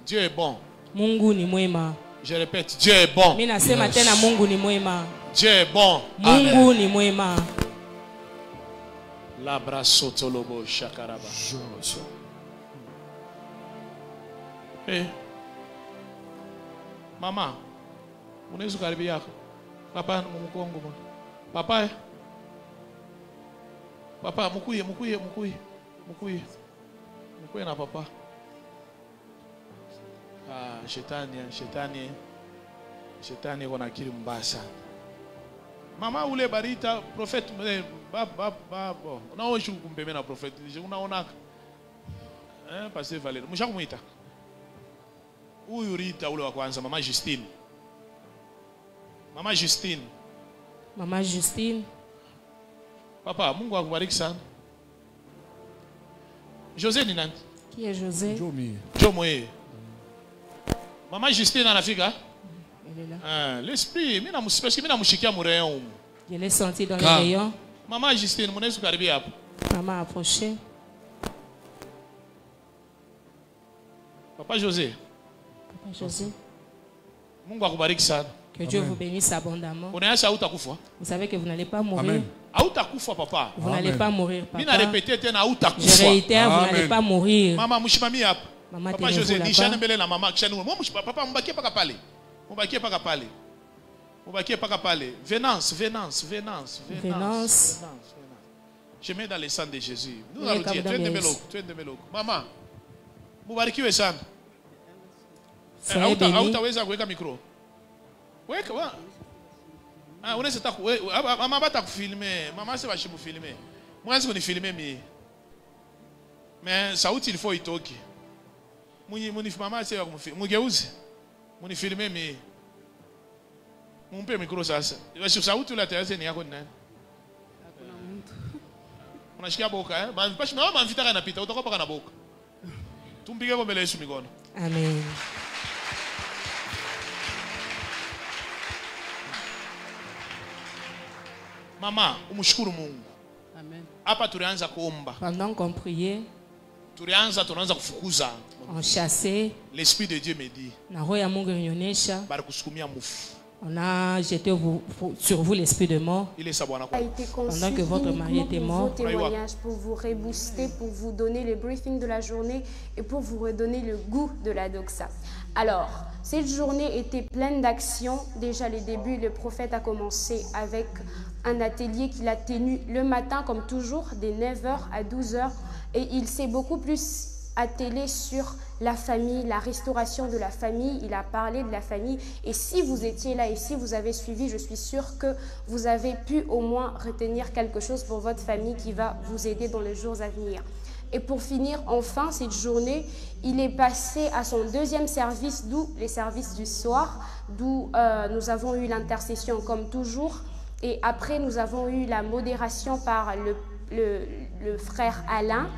Dieu est bon. Mungu ni mwema. Je répète, Dieu est bon. Mimi nasema tena Mungu ni mwema. Dieu est bon. Mungu ni mwema. La brasotolobo shakaraba. Eh. Mama, unaweza karibia yako. Papa mkongo. Papa. Papa mukuye na papa. Shetani wana akili mbaya sana. Mama ule barita prophet baba unaoishi kumpemea na prophet unaona Pasteur Valérie. Mwisha kumuita. Huyu Rita ule wa kwanza, Mama Justine. Mama Justine. Mama Justine. Papa, Mungu akubariki sana. José ni nani? Qui est José? Jomoe. Mama Justine anafika? Elle est là. L'esprit, parce que mimi namushikia mu rayon. Je l'ai senti dans le rayon. Mama Justine, mnaweza karibia hapo. Maman approché. Papa José. Papa José. Mungu akubariki sana. Que Dieu vous bénisse abondamment. Vous savez que vous n'allez pas mourir. Papa. Vous n'allez pas mourir, papa. Je réitère, vous n'allez pas mourir. Maman, Maman, Papa José, dis papa, mbakie pas parler. Mbakie pas parler. Mbakie pas parler. Venance. Je mets dans le sang de Jésus. Nous allons dire, tu es de Melo. Maman, mubarikiwe sana. Hautaweza kuweka micro. Weka wa. Unaweza mama bata kufilmer. Mama se bashi kufilmer. Mwanzo kunifilmer mimi. Mais sauti il faut itoke. Mama se kumfilmer. Mugeuze. Munifilmer mimi. Mumpe micro sasa. Wewe sauti ule tayari ni yako ni nani? Hakuna mtu. Unashikia boka Bashi mama mvita kana pita utakopa kana boka. Tumpige kwa mbele Yesu mikono. Amen. Mama, umshukuru Mungu. Amen. Hapa tulianza kuomba. Pendant qu'on priait, tunaanza kufukuza. On chassait. L'esprit de Dieu me dit. Na roho ya Mungu inyonyesha. Barikusukumia mufu. On a jeté sur vous l'esprit de mort. A été conçu pendant que votre mari était mort. Vos témoignages pour vous rebooster, pour vous donner le briefing de la journée et pour vous redonner le goût de la doxa. Alors, cette journée était pleine d'actions. Déjà, les débuts, le prophète a commencé avec un atelier qu'il a tenu le matin, comme toujours, de 9h à 12h. Et il s'est beaucoup plus attelé sur la famille, la restauration de la famille. Il a parlé de la famille. Et si vous étiez là et si vous avez suivi, je suis sûre que vous avez pu au moins retenir quelque chose pour votre famille qui va vous aider dans les jours à venir. Et pour finir, enfin, cette journée, il est passé à son deuxième service, d'où les services du soir, d'où nous avons eu l'intercession comme toujours. Et après, nous avons eu la modération par le frère Alain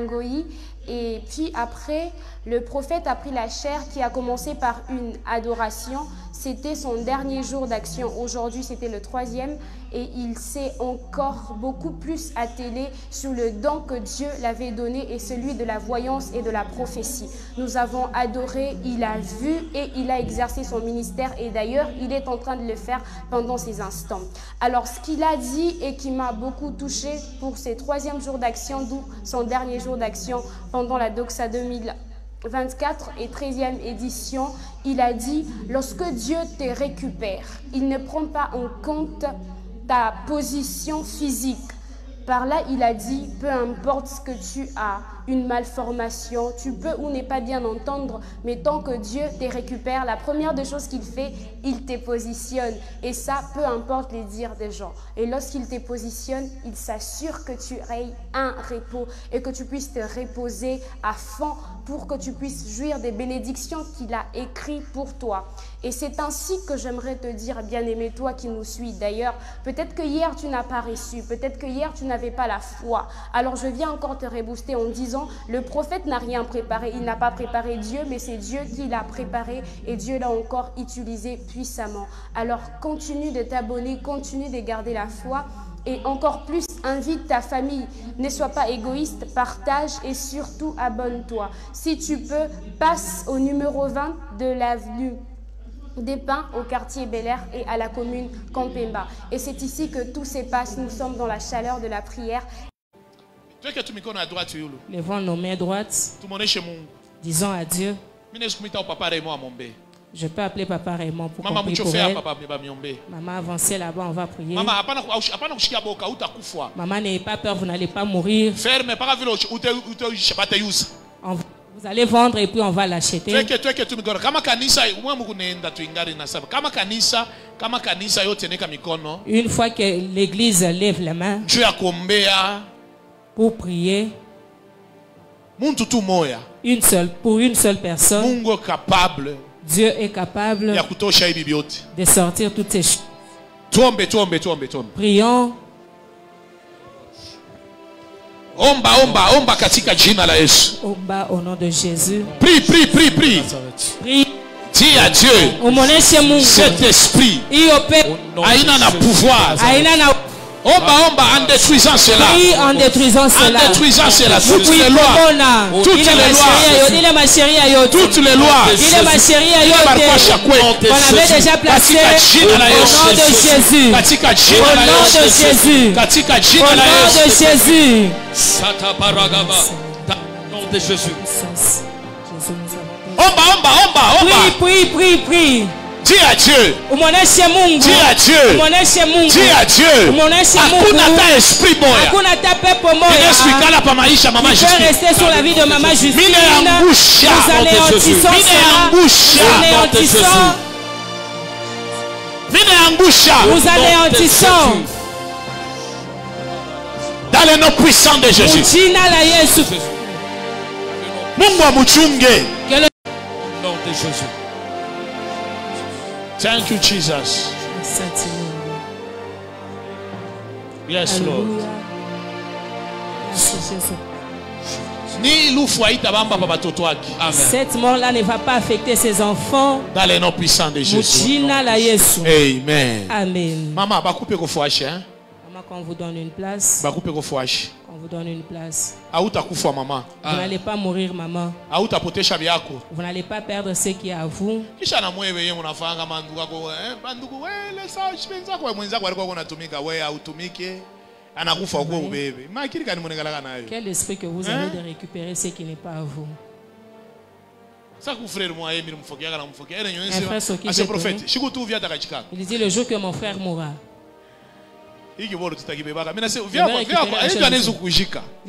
Goyi. Et puis après, le prophète a pris la chair qui a commencé par une adoration. C'était son dernier jour d'action. Aujourd'hui, c'était le 3e. Et il s'est encore beaucoup plus attelé sur le don que Dieu l'avait donné et celui de la voyance et de la prophétie. Nous avons adoré, il a vu et il a exercé son ministère. Et d'ailleurs, il est en train de le faire pendant ces instants. Alors, ce qu'il a dit et qui m'a beaucoup touché pour ses 3e jours d'action, d'où son dernier jour d'action pendant la Doxa 2024 et 13e édition, il a dit, lorsque Dieu te récupère, il ne prend pas en compte ta position physique. Par là, il a dit, peu importe ce que tu as, une malformation, tu peux ou ne pas bien entendre, mais tant que Dieu te récupère, la première des choses qu'il fait, il te positionne. Et ça, peu importe les dires des gens. Et lorsqu'il te positionne, il s'assure que tu aies un repos et que tu puisses te reposer à fond pour que tu puisses jouir des bénédictions qu'il a écrites pour toi. Et c'est ainsi que j'aimerais te dire, bien-aimé, toi qui nous suis. D'ailleurs, peut-être que hier, tu n'as pas reçu. Peut-être que hier, tu n'avais pas la foi. Alors, je viens encore te rebooster en disant, le prophète n'a rien préparé. Il n'a pas préparé Dieu, mais c'est Dieu qui l'a préparé. Et Dieu l'a encore utilisé puissamment. Alors, continue de t'abonner, continue de garder la foi. Et encore plus, invite ta famille. Ne sois pas égoïste, partage et surtout abonne-toi. Si tu peux, passe au numéro 20 de l'avenue des Pins au quartier Bel Air et à la commune Campemba. Et c'est ici que tout se passe. Nous sommes dans la chaleur de la prière. Levons nos mains droites. Disons à Dieu. Je peux appeler Papa Raymond pour qu'on prie pour elle. Maman, avancez là-bas, on va prier. Maman, n'ayez pas peur, vous n'allez pas mourir. Vous allez vendre et puis on va l'acheter. Une fois que l'église lève la main pour prier, Une seule, pour une seule personne. Dieu est capable de sortir toutes ces choses. Prions. Omba katika jina la Yesu. Omba au nom de Jésus. Prie. Prie. Dis à Dieu. Cet esprit aina na pouvoir. Omba en détruisant cela. Oui, en détruisant cela. En détruisant cela. Toutes les lois. Toutes les lois. Toutes les lois. On avait déjà placé au nom de Jésus. Au nom de Jésus. Au nom de Jésus. Au nom de Jésus. Omba. Prie. Dis à Dieu. Dis à Dieu. Dis à Dieu. Hakuna ta esprit boya. Tu peux rester sur la vie de maman Justine. Nous anéantissons. Dans le nom puissant de Jésus. Mungu amuchunge. Nom de Jésus. Thank you, Jesus. Yes, Lord. Cette mort-là ne va pas affecter ses enfants. Dans le nom puissant de Jésus. Amen. Amen. Maman, quand on vous donne une place. On vous donne une place. Vous n'allez pas mourir, maman. Vous n'allez pas perdre ce qui est à vous. Quel esprit que vous avez de récupérer ce qui n'est pas à vous. Un frère Soki, il dit le jour que mon frère mourra. J'ai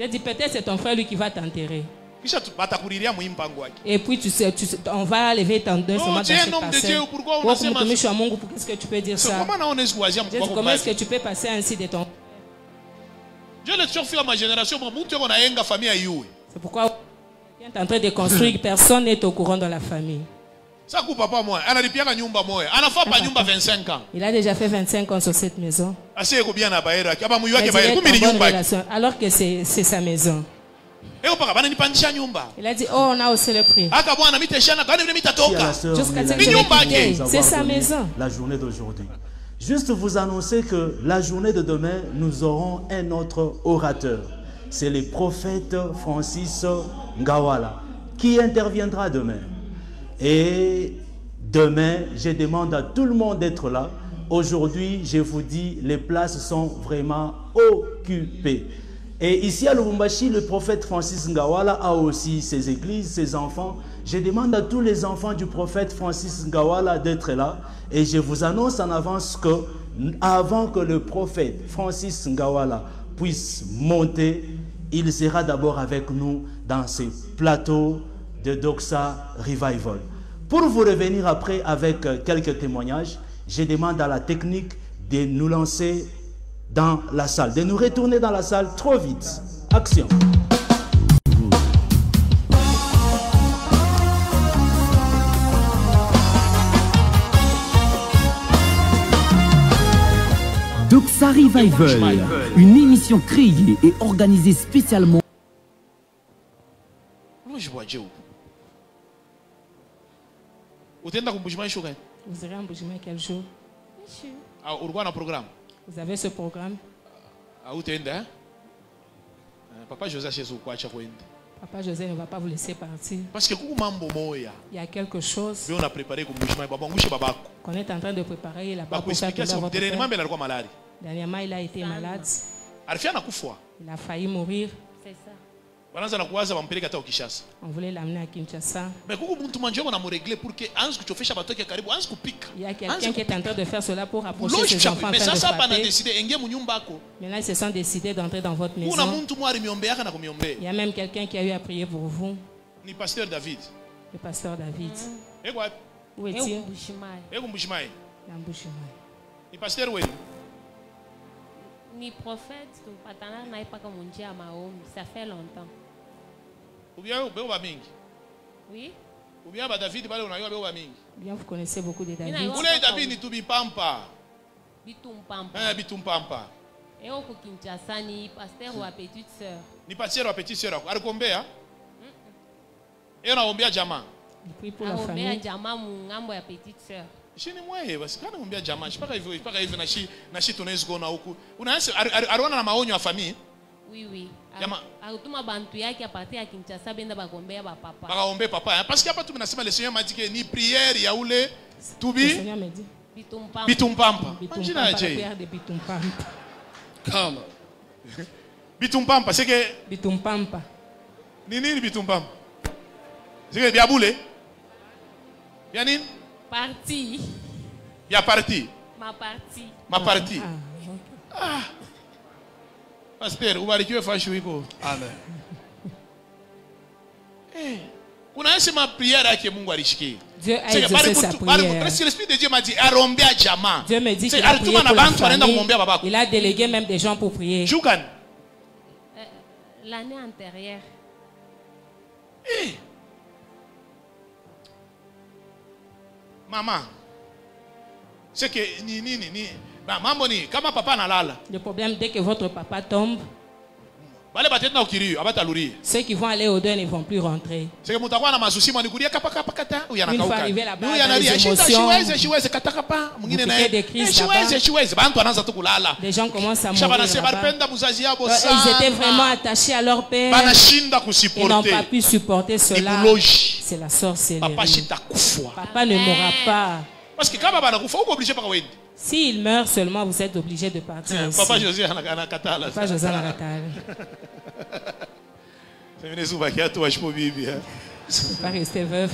dit peut-être c'est ton frère lui qui va t'enterrer. Et puis tu sais, on va lever ton deuil seulement dans cette parcelle. Qu'est-ce que tu peux dire ça? Comment est-ce que tu peux passer ainsi de ton... C'est pourquoi tu es en train de construire, personne n'est au courant dans la famille. Il a déjà fait 25 ans sur cette maison. Alors que c'est sa maison. Il a dit, oh, on a haussé le prix. C'est sa maison. La journée d'aujourd'hui. Juste vous annoncer que la journée de demain, nous aurons un autre orateur. C'est le prophète Francis Ngawala qui interviendra demain. Et demain, je demande à tout le monde d'être là. Aujourd'hui, je vous dis, les places sont vraiment occupées. Et ici à Lubumbashi, le prophète Francis Ngawala a aussi ses églises, ses enfants. Je demande à tous les enfants du prophète Francis Ngawala d'être là. Et je vous annonce en avance que, avant que le prophète Francis Ngawala puisse monter, il sera d'abord avec nous dans ces plateaux de Doxa Revival. Pour vous revenir après avec quelques témoignages, je demande à la technique de nous lancer dans la salle, de nous retourner dans la salle trop vite. Action. Doxa Revival, une émission créée et organisée spécialement. Vous irez en Boujima quel jour? Vous avez ce programme? Papa José ne va pas vous laisser partir. Parce que il y a quelque chose qu'on est en train de préparer là-bas pour faire tomber votre père. Dernièrement, il a été malade. Il a failli mourir. C'est ça. On voulait l'amener à Kinshasa. Il y a quelqu'un qui est en train de faire cela pour approcher ses enfants. Maintenant, ils se sont décidés d'entrer dans votre maison. Il y a même quelqu'un qui a eu à prier pour vous. Le pasteur David. Où est-il? Le pasteur où est-il? Ni prophète, patana n'a pas comme on dit à Mahom, ça fait longtemps. Ou bien Oui. Ou bien David Bien, vous connaissez beaucoup de David. Vous voulez David ni Tubipampa. Bitumpampa. Bitumpampa. Et au Kinshasa ni pasteur ou petite sœur. Ni pasteur ou petite sœur. Alikombea? Et on a ombia jama. Puis pour la famille. Ombia jama mungambo ya petite sœur. Shini mwae basi kana ombia jama. Shipaka hivyo na shi tunezo na huku. Unaanza aliona na maonyo ya famille. Oui. Autuma bantu yake a partir ya Kinshasa benda bagombea ba papa. Bakaombe papa. Parce que hapa tu tunasema le Seigneur m'a dit que ni prière ya ule tubi. Le Seigneur m'a dit Bitumpampa. Imagine prière de Bitumpampa. Kama. Bitumpampa c'est que Bitumpampa. Nini Bitumpampa? C'est que bia boule. Bia nini? Parti. Bia parti. Ma partie. Ah. Pasteur, ubarikiwe fashu iko. Amen. Unaanza ma prière yake Mungu alishikia. Dieu a exaucé sa prière. Parce que l'Esprit de Dieu m'a dit arombea jamaa. Dieu me dit qu'il a prié pour la famille. Il a délégué même des gens pour prier. Joukan. L'année antérieure. Maman. C'est que mambo ni kama papa analala. Le problème dès que votre papa tombe. Ceux qui vont aller au-delà ne vont plus rentrer. Une fois arrivé là-bas, les émotions, des crises là-bas. Les gens commencent à mourir là-bas. Ils étaient vraiment attachés à leur père. Ils n'ont pas pu supporter cela. C'est la sorcellerie. Papa ne mourra pas. Parce que quand obligé par s'il meurt seulement, vous êtes obligé de partir. Papa José Anakatala. Papa José Anakatala. Je ne vais pas rester veuf.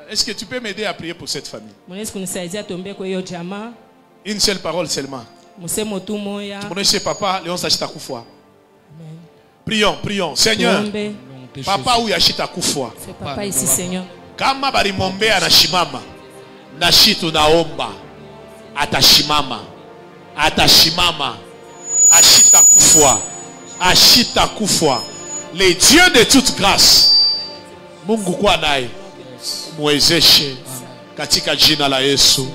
Est-ce que tu peux m'aider à prier pour cette famille? Une seule parole seulement. Papa, Léon Sachita Koufoua. Prions. Seigneur. Papa ou Yachita Koufoua. C'est papa ici, Seigneur. Kama barimwombea anashimama na shi tunaomba atashimama ashita kufwa le Dieu de toute grâce Mungu kwa naye muwezeshe katika jina la Yesu.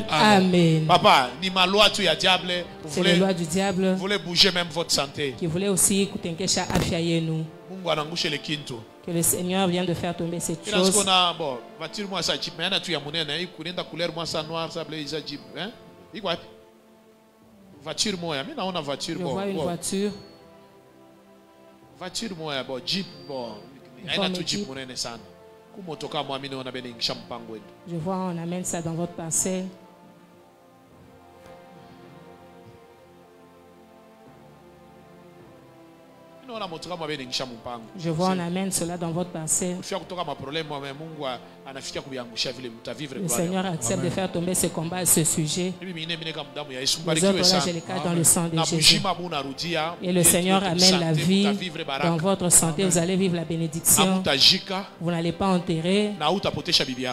Amen. Papa, ni maloi tu ya diable. C'est les lois du diable. Vous voulez bouger même votre santé. Qui voulait aussi kutenkesha afya yenu. Mungu anangushe le kinto. Que le Seigneur vient de faire tomber cette chose. Voiture moi ça jeep, mais tu ya munene, ikunenda couleur moi ça noir, ça bleu ça jeep, hein? Iko wapi? Voiture moi, mimi naona voiture bon. Je vois une voiture. Voiture moi bon jeep bon. Aina tu jeep munene sana. Kumotoka moi mimi naona bene ngishampango. Je vois on amène ça dans votre parcelle. Je vois, on amène cela dans votre parcelle. Le Seigneur accepte de faire tomber ce combat à ce sujet. Les autres, là, j'ai les cas dans le sang de Jésus. Et le Seigneur amène la vie dans votre santé. Vous allez vivre la bénédiction. Vous n'allez pas enterrer.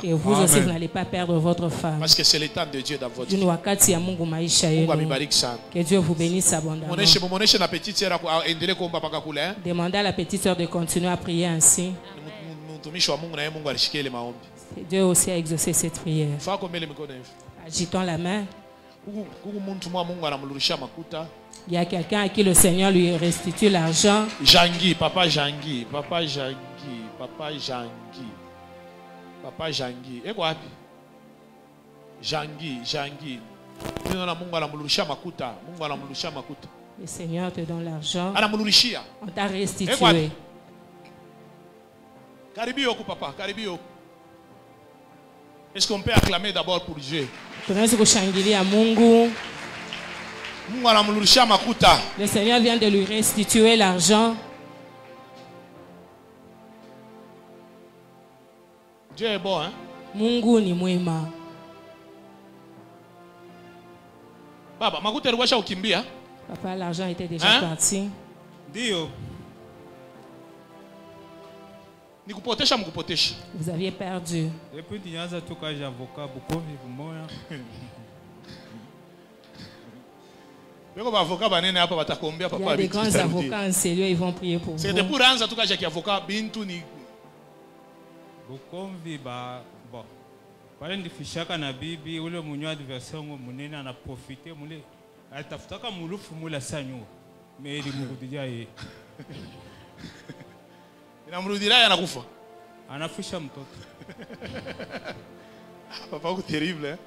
Et vous aussi, vous n'allez pas perdre votre femme. Parce que c'est le temps de Dieu dans votre vie. Que Dieu vous bénisse abondamment. Demandez à la petite sœur de continuer à prier ainsi. Et Dieu aussi a exaucé cette prière. Agitons la main. Il y a quelqu'un à qui le Seigneur lui restitue l'argent. Papa Jangi. Et quoi? Jangi. Le Seigneur te donne l'argent. On t'a restitué. Est-ce qu'on peut acclamer d'abord pour Dieu? Le Seigneur vient de lui restituer l'argent. Dieu est bon, hein? Mungu ni mwema. Baba, makuta alikuwa ukimbia? Papa, l'argent était déjà parti. Dio. Nikupotesha mkupotesha. Vous aviez perdu. Depuis nianza toka avocat Bukovi moya. Il y a des grands avocats en ces lieux, ils vont prier pour vous. C'est pour Anza tout cas j'ai avocat bintu ni Bukomvi ba bon. Pale ndifishaka na bibi ule munyo adversaire ngo munene ana profiter mule atafutaka mulufu mula sanyo. Meli mukudia yeye. Inamrudia anakufa. Anafisha mtoto. Papa uko terrible hein.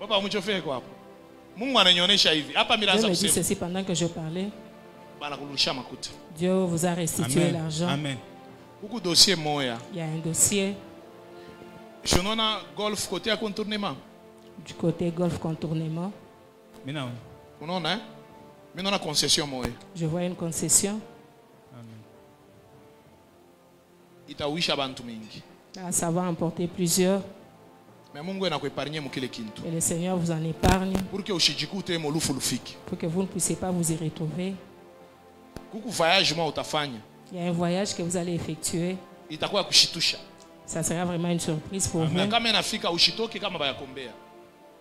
Papa mchofee kwa hapo. Mungu ananionyesha hivi. Hapa mimi naanza kusema. Ceci pendant que je parlais. Bana kurudisha makuta. Dieu vous a restitué l'argent. Amen. Beaucoup dossier moya. Il y a un dossier. Je n'ona golf côté à contournement. Du côté golf contournement. Mais non. On a hein? Mais non la concession moya. Je vois une concession. Amen. Itawisha bantu mingi. Ça va emporter plusieurs. Mais Mungu anakuepargne mukile kintu. Et le Seigneur vous en épargne. Pour que ushijikute molufu lufiki. Pour que vous ne puissiez pas vous y retrouver. Kuku voyage moi utafanya. Il y a un voyage que vous allez effectuer. Itakuwa kushitusha. Ça sera vraiment une surprise pour vous. Mais kama inafika ushitoke kama bayakombea.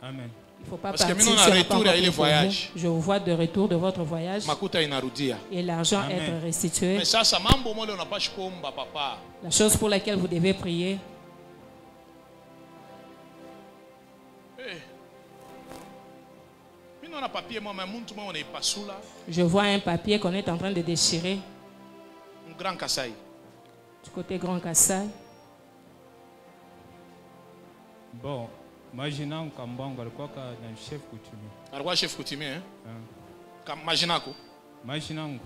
Amen. Il ne faut pas parce partir que sur retour à ile voyage. Je vous vois de retour de votre voyage. Makuta inarudia. Et l'argent être restitué. Mais ça mambo mole unapashi kuomba papa. La chose pour laquelle vous devez prier. Je vois un papier qu'on est en train de déchirer. Un grand Kassai. Du côté Grand Kassai. Bon, imaginons un Kambango, alikuwa na chef coutumier. Alikuwa chef coutumier, hein? Imaginako. Imaginons.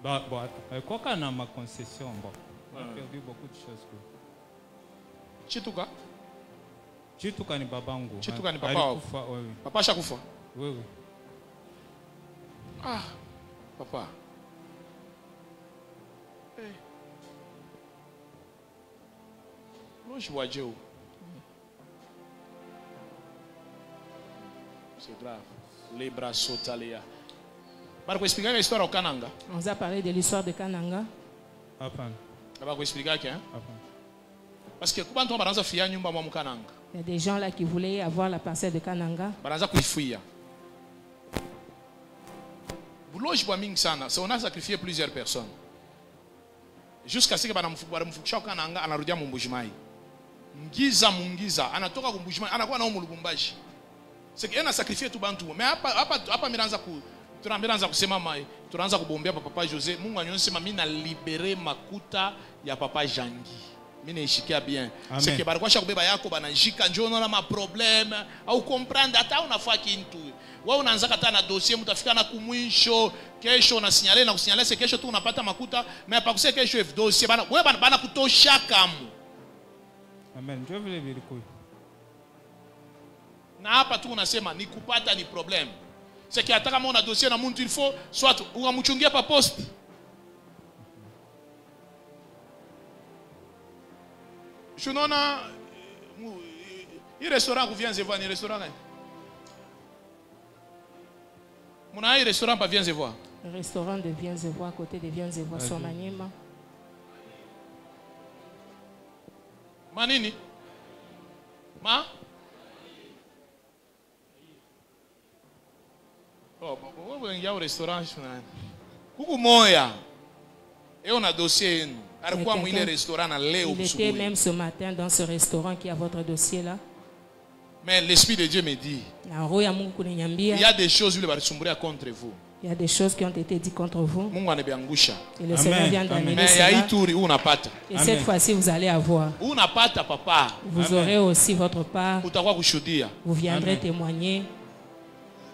Bon, alikuwa na ma concession, bon. On a perdu beaucoup de choses. Chituka? Chituka ni babangu. Chituka ni papa wako. Papa shakufa? Oui, oui. Ah, papa. Hey. Je vois Dieu. C'est grave. Les bras sautent à l'ia. On vous a parlé de l'histoire de Kananga. Parce que il y a des gens là qui voulaient avoir la parcelle de Kananga. On a sacrifié plusieurs personnes. Jusqu'à ce que Baramfukisha Kananga anarudia Mumbujimai. Mungiza, anatoka Mumbujimai, anakuwa na Lubumbashi. C'est qu'il a sacrifié tout bantu. Mais hapa miranza ku tunaanza kusema mai, tunaanza kubombea papa José. Mungu anyonsema mimi na libere makuta ya papa Jangi. Mimi naishikia bien. C'est que barikwa shakubeba yako banajika njoo na ma problème au comprendre hata unafaa kintu. Wewe unaanza kata na dossier mtafika na kumwisho, kesho na signaler na kusignaler c'est kesho tu unapata makuta, mais pas kusema kesho F dossier bana wewe bana kutosha kamu. Amen. Je veux le na hapa tu unasema ni kupata ni problem. C'est que hata kama una dossier na mtu il faut soit unamchungia pa poste. Je n'ona il restaurant ku viens voir ni restaurant gani? Muna un restaurant pa viens voir. Le restaurant de Viens et Voir côté de Viens et Voir sur Maniema. Manini? Ma? Il y a un restaurant. Kuku moya. Et on a dossier. Il était même ce matin dans ce restaurant qui a votre dossier là. Mais l'Esprit de Dieu me dit. Il y a des choses qui vont contre vous. Il y a des choses qui ont été dites contre vous. Et le Seigneur vient d'annuler cela. Et cette fois-ci, vous allez avoir. Vous aurez aussi votre part. Vous viendrez témoigner.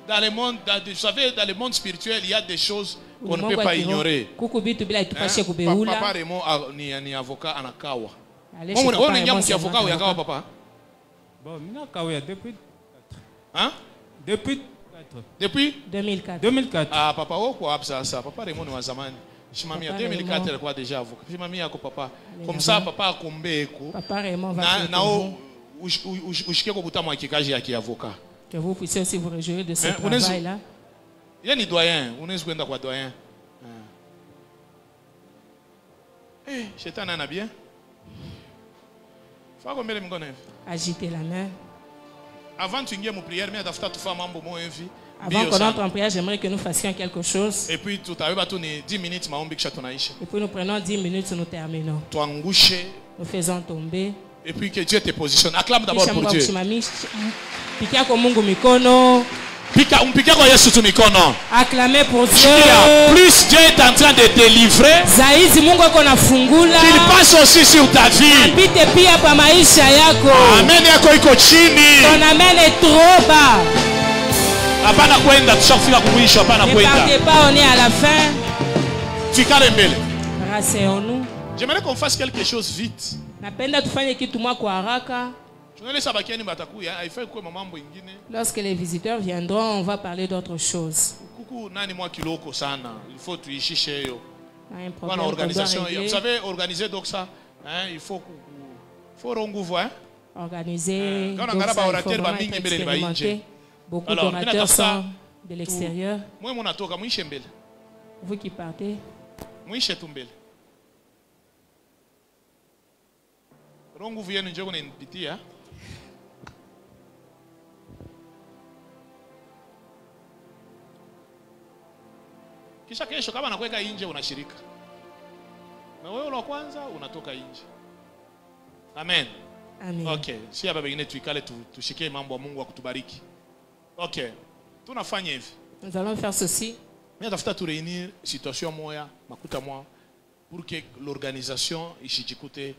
Dans le monde, vous savez, dans le monde spirituel, il y a des choses qu'on ne peut pas ignorer. Papa Raymond ni avocat anakawa. On est avocat ou yakawa papa? Bon, mina depuis. Hein? Depuis 2004. Ah papa quoi ça papa Raymond ni wa zamani. Shimamia 2004 alikuwa déjà avocat. Shimamia yako papa. Comme ça papa akombe eko. Papa Raymond va nao ushike ko butamu akikaji ya avocat. Que vous puissiez aussi vous réjouir de ce travail-là. Il y a des doyens. On est quoi doyen. Eh, Chétan en a bien. Agitez la main. Avant tu ingie mon prière, mais d'after tu fais mambo mo envie. Avant qu'on entre en prière, j'aimerais que nous fassions quelque chose. Et puis tout à l'heure, 10 minutes, et puis nous prenons 10 minutes, nous terminons. Nous faisons tomber. Et puis que Dieu te positionne. Acclame d'abord pour Dieu. Acclamez pour Dieu. Plus Dieu est en train de te livrer, qu'il passe aussi sur ta vie. Amen. Ton amen est trop bas. Ne partez pas, on est à la fin. Rasseyons-nous. J'aimerais qu'on fasse quelque chose vite. Lorsque les visiteurs viendront, on va parler d'autre chose. Il faut organisation. Vous savez, organiser donc ça, il faut renouveler. Organiser. Beaucoup d'orateurs sont de l'extérieur. Vous qui partez. Kisha kesho kama nakuweka nje unashirika. Na wewe wa kwanza unatoka nje. Amen. Amen. Okay, si hapa pengine tuikale tushikie mambo ya Mungu akutubariki. Okay. Tunafanya hivi. Nous allons faire ceci. Mais tafuta tu réunir situation moya, makuta moya pour que l'organisation ishijikute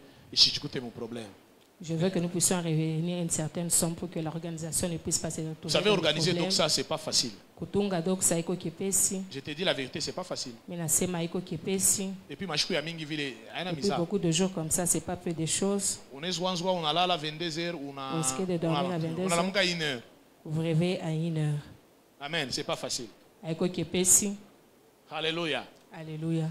mon problème. Je veux que nous puissions réunir une certaine somme pour que l'organisation ne puisse pas se retrouver. Vous savez, organiser donc ça, c'est pas facile. Je te dis la vérité, c'est pas facile. Et puis beaucoup de jours comme ça, c'est pas peu de choses. On a là 22h, on risque de dormir à 22h. Vous rêvez à 1h. Amen, c'est pas facile. Alléluia. Alléluia.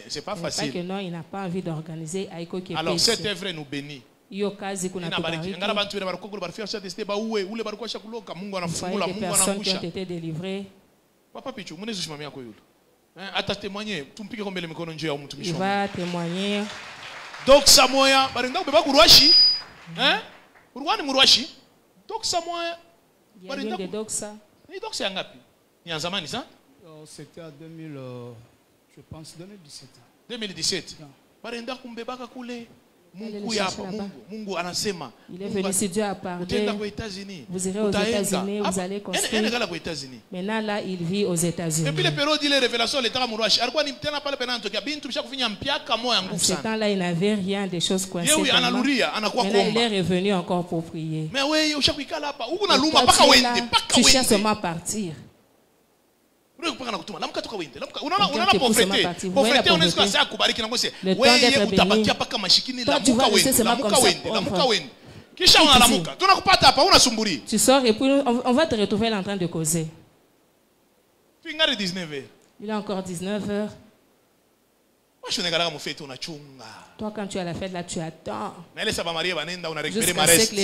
C'est pas facile. Que non, il n'a pas envie d'organiser. Alors cette œuvre nous bénit. Personnes qui ont été délivrées. Il va témoigner. Donc Samoya, c'était en 2000, je pense 2017. 2017. Il est venu, si Dieu a parlé, vous irez aux États-Unis, vous allez construire. Maintenant là, il vit aux États-Unis. Et puis les périodes de révélation, à ce temps-là, il n'avait rien des choses coincées. Maintenant, il est revenu encore pour prier. Mais tu cherches seulement à partir. Le temps d'être béni. Toi, tu vas rester seulement comme ça. Tu sors et puis on va te retrouver là en train de causer. Il est encore 19h. Toi, quand tu as la fête là, tu attends. Jusqu'à ce que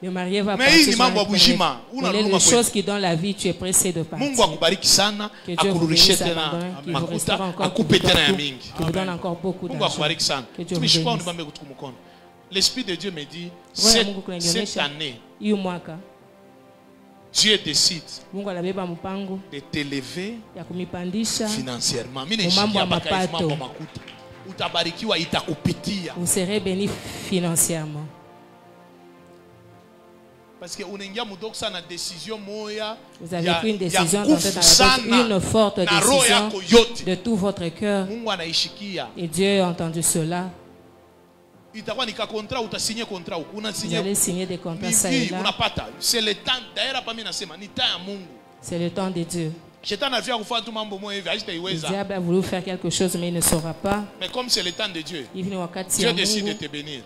le marié va partir. Mais les choses qui donnent la vie, tu es pressé de partir. Que Dieu vous bénisse abondamment, qu'il vous restaure encore, qu'il vous donne encore beaucoup d'argent. Que Dieu vous bénisse. L'Esprit de Dieu me dit, cette année, Dieu décide de t'élever financièrement. Vous serez béni financièrement. Parce que vous avez pris une décision une forte décision de tout votre cœur. Et Dieu a entendu cela. Vous allez signer des contrats ça et là. C'est le temps. C'est le temps de Dieu. Le diable a voulu faire quelque chose, mais il ne saura pas. Mais comme c'est le temps de Dieu, Dieu décide de te bénir.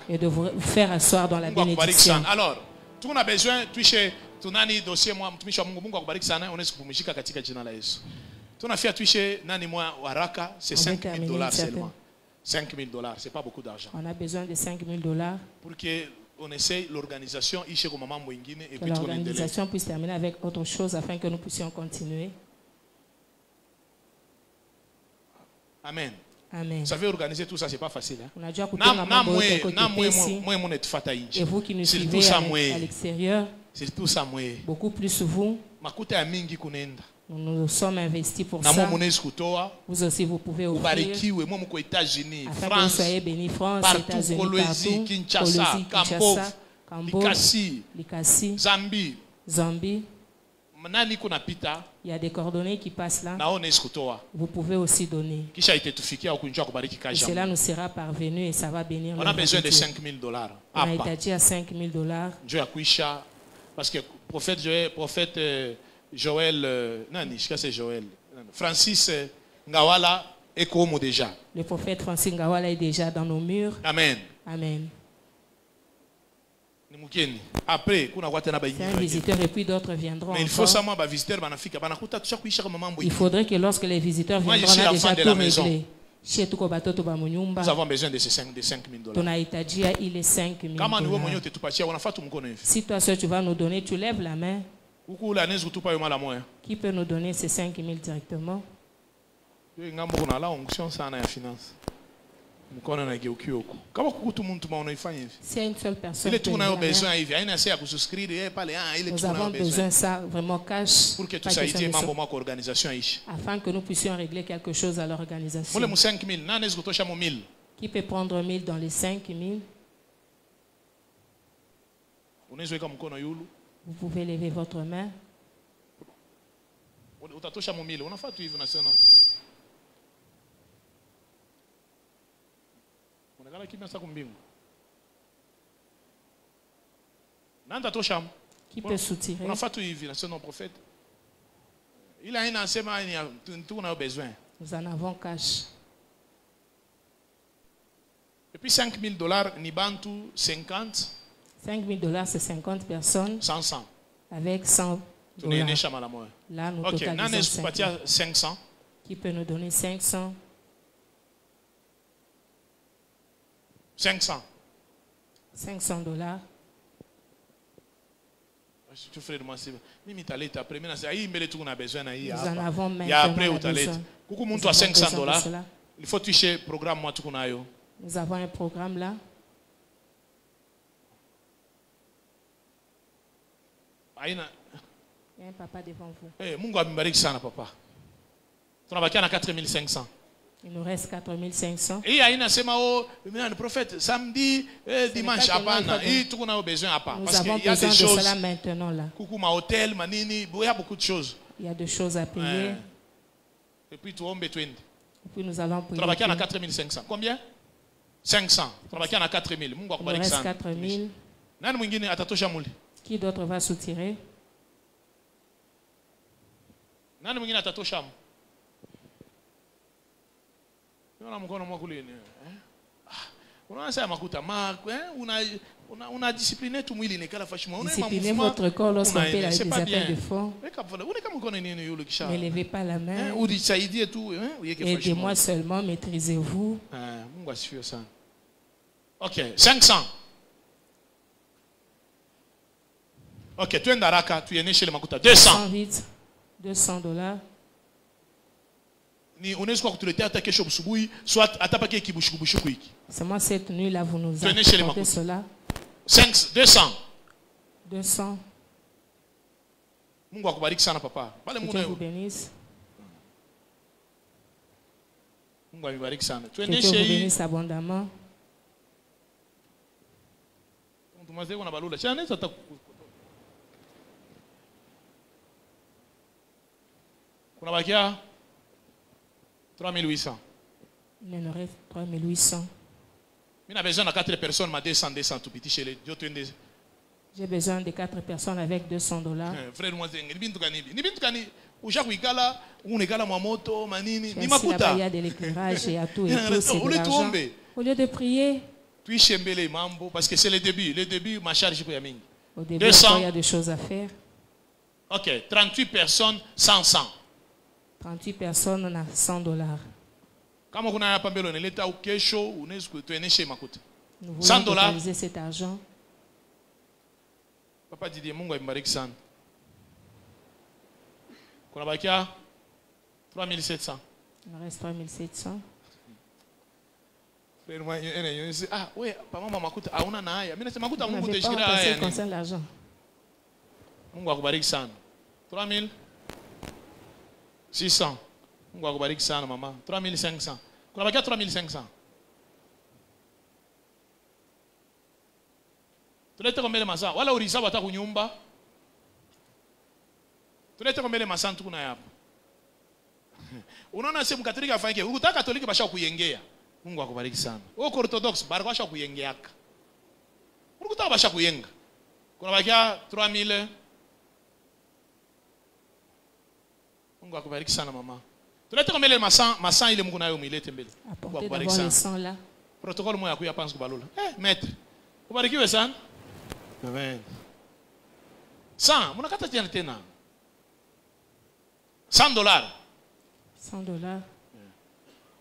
Et de vous faire asseoir dans la bénédiction. Alors, tu as besoin de toucher tunani dossier moi mtumishi wa Mungu. Mungu akubariki sana, unaweza kupumzika katika jina la Yesu. Tunafia toucher nani moi waraka, c'est $5,000 seulement. $5,000, c'est pas beaucoup d'argent. On a besoin de $5,000 pour que on essaye l'organisation et que l'organisation puisse terminer avec autre chose afin que nous puissions continuer. Amen. Amen. Vous savez, organiser tout ça, c'est pas facile. Hein? Et vous qui nous suivez à l'extérieur, beaucoup plus vous, nous sommes investis pour ça. Vous aussi, vous pouvez offrir. Afin que vous soyez bénis, France, États-Unis, partout, Kinshasa, Cambo, Likasi, Zambie. Il y a des coordonnées qui passent là. Vous pouvez aussi donner. Et cela nous sera parvenu et ça va bénir. On a besoin de $5 000. On a établi à $5 000. Parce que prophète Joël, Francis Ngawala est comme déjà. Le prophète Francis Ngawala est déjà dans nos murs. Amen. Amen. Après, c'est un visiteur et puis d'autres viendront. Mais il faut savoir il faudrait que lorsque les visiteurs viendront, on a déjà tout réglé. Nous avons besoin de ces $5 000. Il est $5 000. Si toi seul tu vas nous donner, tu lèves la main. Qui peut nous donner ces $5 000 directement? C'est une seule personne. Nous avons besoin de ça vraiment cash afin que nous puissions régler quelque chose à l'organisation. Qui peut prendre 1000 dans les 5 000? Vous pouvez lever votre main. Qui peut soutirer? Nous en avons cash. Et puis $5 000, Nibantu 50. $5 000, c'est 50 personnes. 100. Avec $100. Là, nous totalisons 500. Qui peut nous donner 500? 500. $500. Nous en avons maintenant besoin. Il faut toucher le programme. Nous avons un programme là. Il y a un papa devant vous. Tu as 4500. Il nous reste 4500. Et il y a un prophète samedi, dimanche, nous avons besoin de cela maintenant là. Il y a beaucoup de choses. Il y a des choses à payer. Et puis tu as Et puis nous allons payer. Tu as 4500. Combien? 500. Tu as 4000. Il nous reste 4000. Qui d'autre va soutirer? Disciplinez votre corps lorsqu'on fait des affaires de fond. Ne levez pas la main. Aidez-moi seulement, maîtrisez-vous. Ok, 500. Ok, tu es Ndaraka, tu es né chez les Makuta. 200. $200. Seulement cette nuit-là, vous nous apportez cela. 200. 200. Que Dieu vous bénisse. Que Dieu vous bénisse abondamment. On a 3800. Il en reste 3800. Il a besoin de 4 personnes, mais 200 tout petit chez les. J'ai besoin de 4 personnes avec $200. Frère, moi, il y a de l'éclairage et à tout et tout, c'est de l'argent. Au lieu de prier, parce que c'est le début. Le début, ma charge pour Yaming. Au début, il y a des choses à faire. Ok, 38 personnes, 100. 38 personnes, on a $100. Nous voulons utiliser cet argent. Papa Didier, Mungu aimbariki sana. Kuna bakia 3700. Il reste 3700. Ah, ouais, papa makuta hauna na haya. Mimi nasema makuta Mungu utashikira haya. Concerne l'argent. Mungu akubariki sana. 3600. Mungu akubariki sana mama. 3500. Kuna bakia 3500. Tulete kombele masa. Wala urisa wata kunyumba. Tulete kombele masa tukuna hapa. Unaona sehemu Katolika afanye. Ukitaka Katolika basha kuyengea. Mungu akubariki sana. Uko Orthodox baraka basha kuyengeaka. Ukitaka basha kuyenga. Kuna bakia 3000. Mungu akubariki sana mama. Tulete kombele masa ile Mungu nayo umilete mbele. Mungu akubariki sana. Protocole moja kuya pansi kubalula. Maître. Ubarikiwe sana. Amen. Mnakata tena. $100. $100.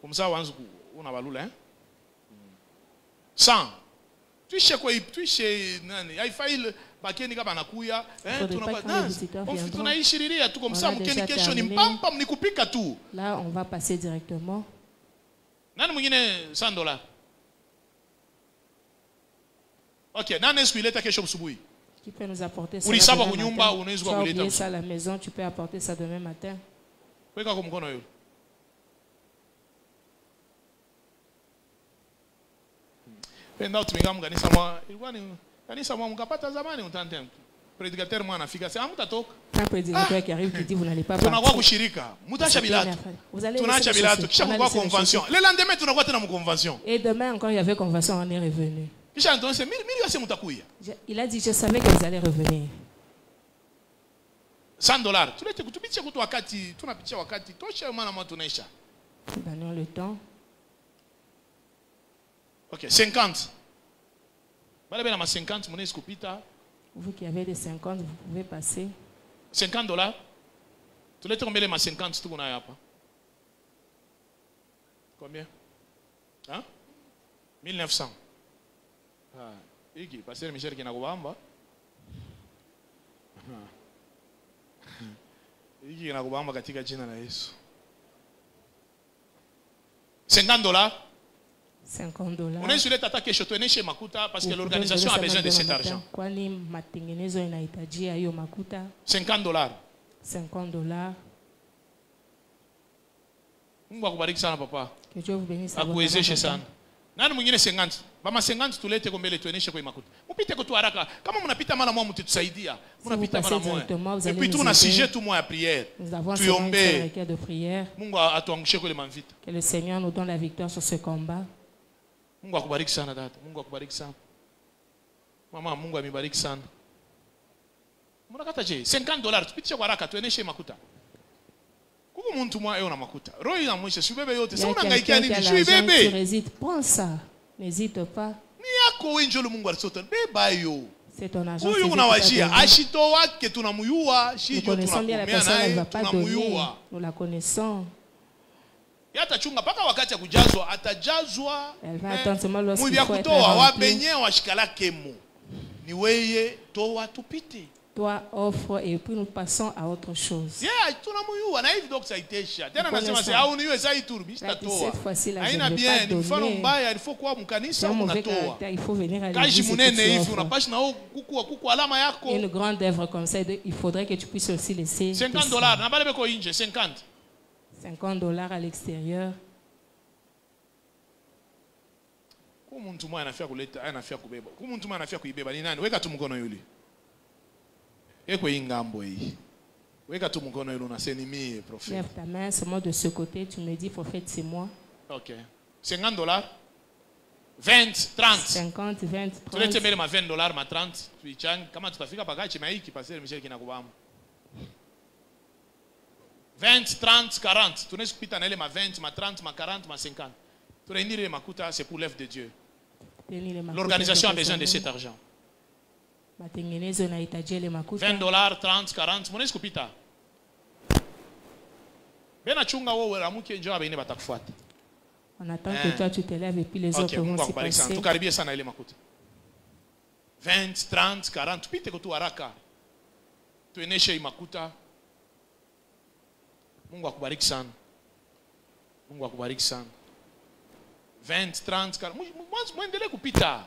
Comme ça wanzu unabalula 100. Tuishe nani? Haifai bakeni kama anakuya tunaishiriria tu comme ça mkeni kesho ni mpampa mnikupika tu. Là on va passer directement. Nani mwingine $100? OK, nani est-ce qu'il est kesho asubuhi? Qui peut nous apporter ça? Ulisaba kunyumba unaweza kuleta ça à la maison, tu peux apporter ça demain matin. Weka kwa mkono yule. Penda utumika mkanisa mwa ilikuwa ni kanisa mwa mkapata zamani utante. Prédicateur mwana afika sasa mtatoka. Un prédicateur qui arrive qui dit vous n'allez pas partir. Tunakuwa kushirika. Mutacha bilatu. Tunaacha bilatu kisha kwa convention. Le lendemain tunakuwa tena mu convention. Et demain encore il y avait convention, on est revenu. Kisha ndio sema mimi yase mtakuya. Il a dit je savais que vous allez revenir. $100. Tulete kutupitia kutu wakati tunapitia wakati tosha maana mwa tunaisha. Donnons le temps. OK, 50. Bale bena ma 50 mnaweza kupita. Vous qui avez des 50, vous pouvez passer. $50. Tulete combien ma 50 tu kuna hapa? Combien? Hein? 1900. Ah, hiki pastor Michel kinakubamba. Hiki kinakubamba katika jina la Yesu. $50. $50. Unaweza kuleta hata kesho tueneshe makuta parce que l'organisation a besoin de cet argent. Kwani matengenezo inahitajia hiyo makuta. $50. $50. Mungu akubariki sana papa. Que Dieu vous bénisse. Akuwezeshe sana. Nani mwingine 50? Bama 50 tulete kwa mbele tueneshe kwa makuta. Mpite kwa tu haraka. Kama mnapita mara moja mtutusaidia. Mnapita mara moja. Et puis tuna sujet tout moi à prière. Tuombe. Mungu atuangushe kwa ile manvita. Que le Seigneur nous donne la victoire sur ce combat. Mungu akubariki sana dada. Mungu akubariki sana. Mama Mungu amibariki sana. Mnakata je? $50 tupitishe kwa haraka tueneshe makuta. Kuko muntu mwa eo na makuta. Roho ina mwisho si bebe yote. Sasa unangaikia nini? Si bebe. Tu hésites, prends ça. N'hésite pas. Ni yako wewe njoo Mungu alisota. Beba hiyo. C'est ton argent. Huyu unawajia. Ashito wake tunamuyua, shijio tunakumea naye. Tunamuyua. Nous la connaissons. Yata chunga paka wakati ya kujazwa atajazwa. Elle va attendre seulement lorsqu'il faut être rempli. Kutoa wabenye washikala kemo. Ni weye toa tupite. Toi offre et puis nous passons à autre chose. Yeah, tunamuyua na hivi dokta itesha. Tena nasema sasa au niwe sai turbista toa. Haina bien, ni mfano mbaya, ilifo kwa mkanisa unatoa. Il faut venir à l'église. Kaji munene hivi unapashi na kuku alama yako. Une grande œuvre comme ça, il faudrait que tu puisses aussi laisser $50 na bale beko inje 50. $50 à l'extérieur. Kumuntu mmoja anafia kuleta, anafia kubeba. Kumuntu mmoja anafia kuibeba ni nani? Weka tu mkono yule. Ekwe ingambo hii. Weka tu mkono yule unasema ni mie prophète. Lève ta main seulement de ce côté, tu me dis prophète c'est moi. OK. $50. 20, 30. 50, 20, 30. Tulete mbele ma $20 ma 30. Tuichange kama tutafika pakachi maiki passer Michel kinakubamba. 20, 30, 40. Tunaweza kupita na ile ma 20, ma 30, ma 40, ma 50. Tunaindir les makuta, c'est pour l'œuvre de Dieu. L'organisation a besoin de cet argent. $20, 30, 40. Mnaweza kupita. Bena chunga wewe ramuke njoo abene batakufuata. On attend que toi tu te lèves et puis les autres vont s'y passer. Tukaribie sana ile makuta. 20, 30, 40. Tupite kwa tu haraka. Tueneshe makuta. Mungu akubariki sana. Mungu akubariki sana. 20, 30, 40. Muendelee kupita.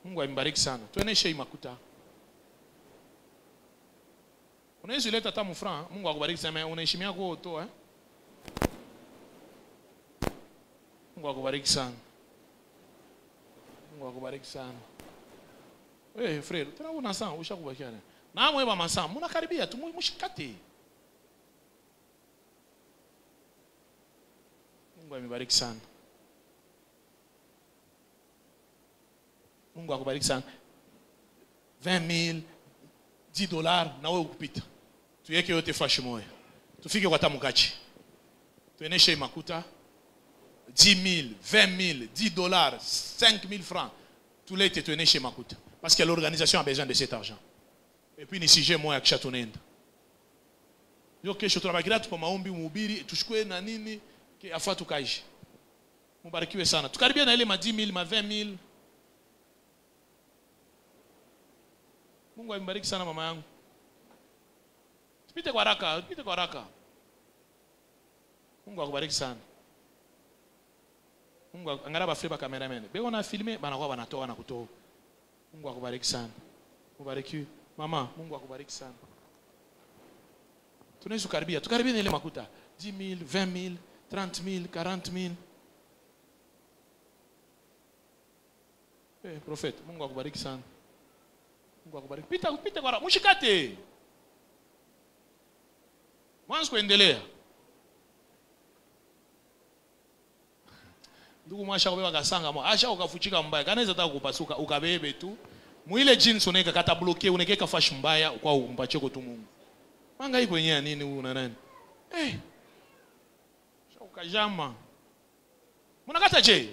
Mungu ambariki sana. Tuoneshe makuta. Unaweza leta hata mfran, Mungu akubariki sana. Unaheshimia kwa uto Mungu akubariki sana. Mungu akubariki sana. Frère, tuna una sana ushakubakia. Na mwe mama sana, mnakaribia tu mshikate. Mungu amebariki sana. Mungu akubariki sana. 20,000, $10 na wewe ukupita. Tuweke yote fashi moja. Tufike kwa tamukachi. Tueneshe makuta. 10,000, 20,000, $10, 5,000 francs. Tout l'été tueneshe makuta. Parce que l'organisation a besoin de cet argent. Et puis ni sujet moja kisha tunaenda. Yo kesho tunabakiria tu kwa maombi mhubiri tushukue na nini ke afa tukaishi. Mubarikiwe sana. Tukaribia na ile ma 10,000, ma 20,000. Mungu ambariki sana mama yangu. Tupite kwa haraka, tupite kwa haraka. Mungu akubariki sana. Mungu angalia bafriba cameraman. Beko na filmer banakuwa banatoa na kutoa. Mungu akubariki sana. Mubarikiwe. Mama, Mungu akubariki sana. Tunaweza kukaribia, tukaribia na ile makuta. 10,000, 20,000, 30,000, 40,000. Prophète, Mungu akubariki sana. Mungu akubariki. Pita kwa mshikate. Mwanzo kuendelea. Ndugu mwasha kubeba kasanga mwa. Asha ukafuchika mbaya. Kanaweza hata kupasuka ukabebe tu. Mwile jeans unaweka kata bloquer unaweka fash mbaya kwa umpacheko tu Mungu. Manga hii kwenye nini huyu na nani? Ukajama. Mnakata je?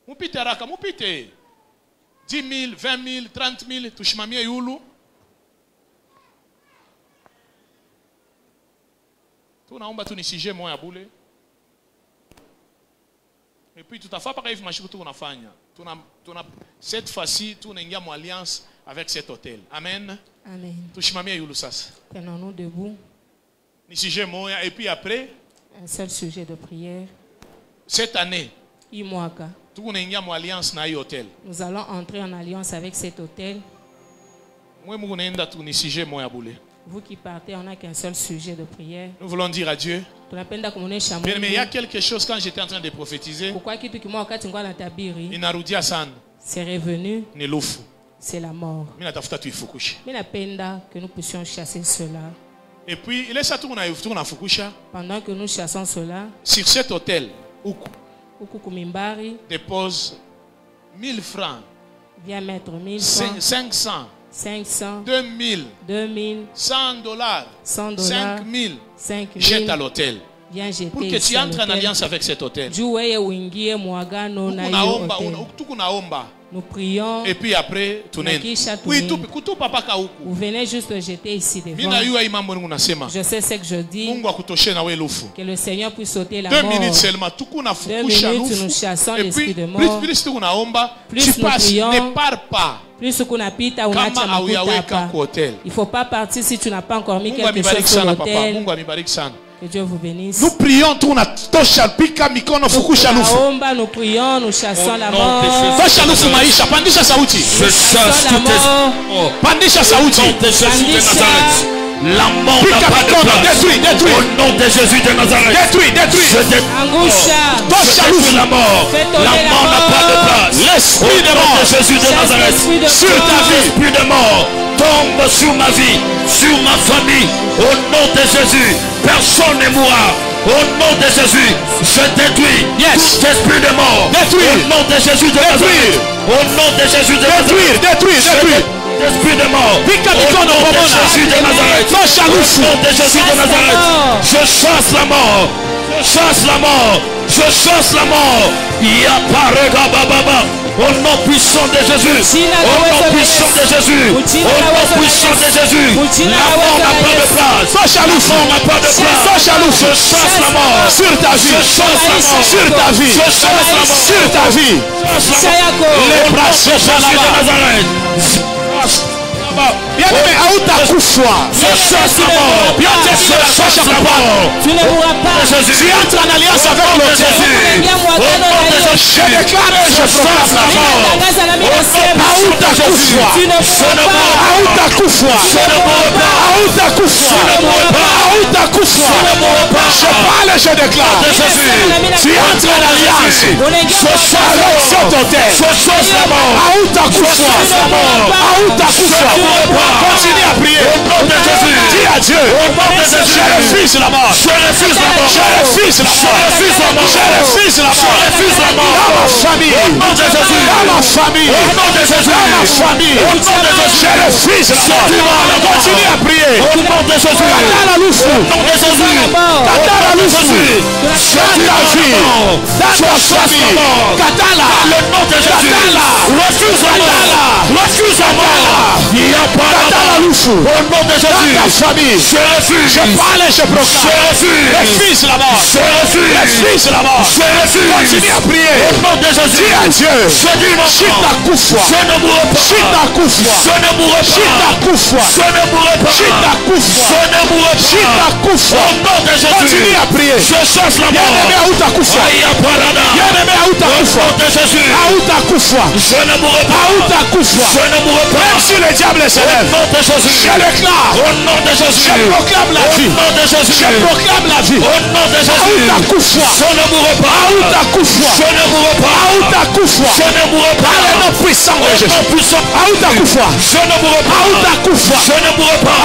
Mupite haraka, mupite. 10,000, 20,000, 30,000 tushimamie yulu. Tunaomba tu ni sujet moja bule. Et puis tout à fait pas hivi mashiku tu unafanya. Tuna cette fois-ci tunaingia en alliance avec cet hôtel. Amen. Amen. Tushimamie yulu sasa. Tenons-nous debout. Ni sujet moja et puis après un seul sujet de prière. Cette année. Imwaka. Tunaingia en alliance na hiyo hôtel. Nous allons entrer en alliance avec cet hôtel. Moi munaenda tu ni sujet moja bule. Vous qui partez, on n'a qu'un seul sujet de prière. Nous voulons dire à Dieu. Mais il y a quelque chose quand j'étais en train de prophétiser. C'est revenu. C'est la mort. Mais que nous puissions chasser cela. Et puis, il est ça tout pendant que nous chassons cela, sur cet hôtel, dépose 1,000 francs. Viens mettre 1,000 francs. 500. 500, 2000, 100 dollars, 5000, jette à l'hôtel. Pour que tu entres en alliance avec cet hôtel. Nous prions. Et puis après, vous venez juste jeter ici devant. Je sais ce que je dis. Que le Seigneur puisse sauter la mort. 2 minutes seulement. 2 minutes, nous chassons l'esprit de mort. Plus nous prions, ne pars pas. Plus qu'on a pita, on a pas. Il ne faut pas partir si tu n'as pas encore mis quelque chose sur l'hôtel. Que Dieu vous bénisse. Nous prions, nous prions, nous chassons la mort. Je chasse la mort. Pandisha la mort n'a pas de place. Détruis. Au nom de Jésus de Nazareth. Détruis. Je détruis la mort. La mort n'a pas de place. L'esprit de mort de Jésus de Nazareth. Sur ta vie. L'esprit de mort tombe sur ma vie, sur ma famille. Au nom de Jésus, personne ne mourra. Au nom de Jésus, je détruis tout esprit de mort. Au nom de Jésus de Nazareth. Au nom de Jésus de Nazareth. Détruis. Esprit de mort. Au nom de Jésus de Nazareth. Au nom de Jésus de Nazareth. Je chasse la mort. Je chasse la mort. Je chasse la mort. Yaparega bababa. Au nom puissant de Jésus. Au nom puissant de Jésus. Au nom puissant de Jésus. La mort n'a pas de place. La mort n'a pas de place. Je chasse la mort. Sur ta vie. Je chasse la mort. Sur ta vie. Je chasse la mort. Sur ta vie. Les bras de Jésus de Nazareth. Bien-aimé, hautakufa. Je chasse la mort. Tu ne mourras pas. Tu entres en alliance avec le Jésus. Je déclare et je proclame la mort. Hautakufa. Hautakufa. Hautakufa. Je parle et je déclare. Tu entres en alliance avec cet hôtel. Hautakufa. Continue à prier. Dis à Dieu. Je refuse la mort. Je refuse la mort. Je refuse la mort. Je refuse la mort. Je refuse la mort. Dans ma famille. Dans ma famille. Dans ma famille. Je refuse la mort. Continue à prier. Katala Lufu. Katala Lufu. Dans ta vie. Dans ta famille. Katala. Le nom de Jésus. Refuse la mort. Refuse la mort. Katala Lufu. Au nom de Jésus. Dans ta famille. Je refuse. Je parle et je proclame. Je refuse. Refuse la mort. Je refuse. Refuse la mort. Je refuse. Continue à prier. Au nom de Jésus. Dis à Dieu. Je dis mon Chita Koufwa. Je ne mourrai pas. Chita Koufwa. Je ne mourrai pas. Chita Koufwa. Je ne mourrai pas. Chita Koufwa. Je ne mourrai pas. Chita Koufwa. Au nom de Jésus. Continue à prier. Je cherche la mort. Bien-aimé Aouta Koufwa. Bien-aimé Aouta Koufwa. Au nom de Jésus. Aouta Koufwa. Je ne mourrai pas. Aouta Koufwa. Je ne mourrai pas. Même si le diable s'élève. Au nom de Jésus. Je déclare. Au nom de Jésus. Je proclame la vie. Au nom de Jésus. Je proclame la vie. Au nom de Jésus. Aouta Koufwa. Je ne mourrai pas. Aouta Koufwa. Je ne mourrai pas. Aouta Koufwa. Je ne mourrai pas. Le nom puissant de Jésus. Aouta Koufwa. Je ne mourrai pas. Aouta Koufwa. Je ne mourrai pas.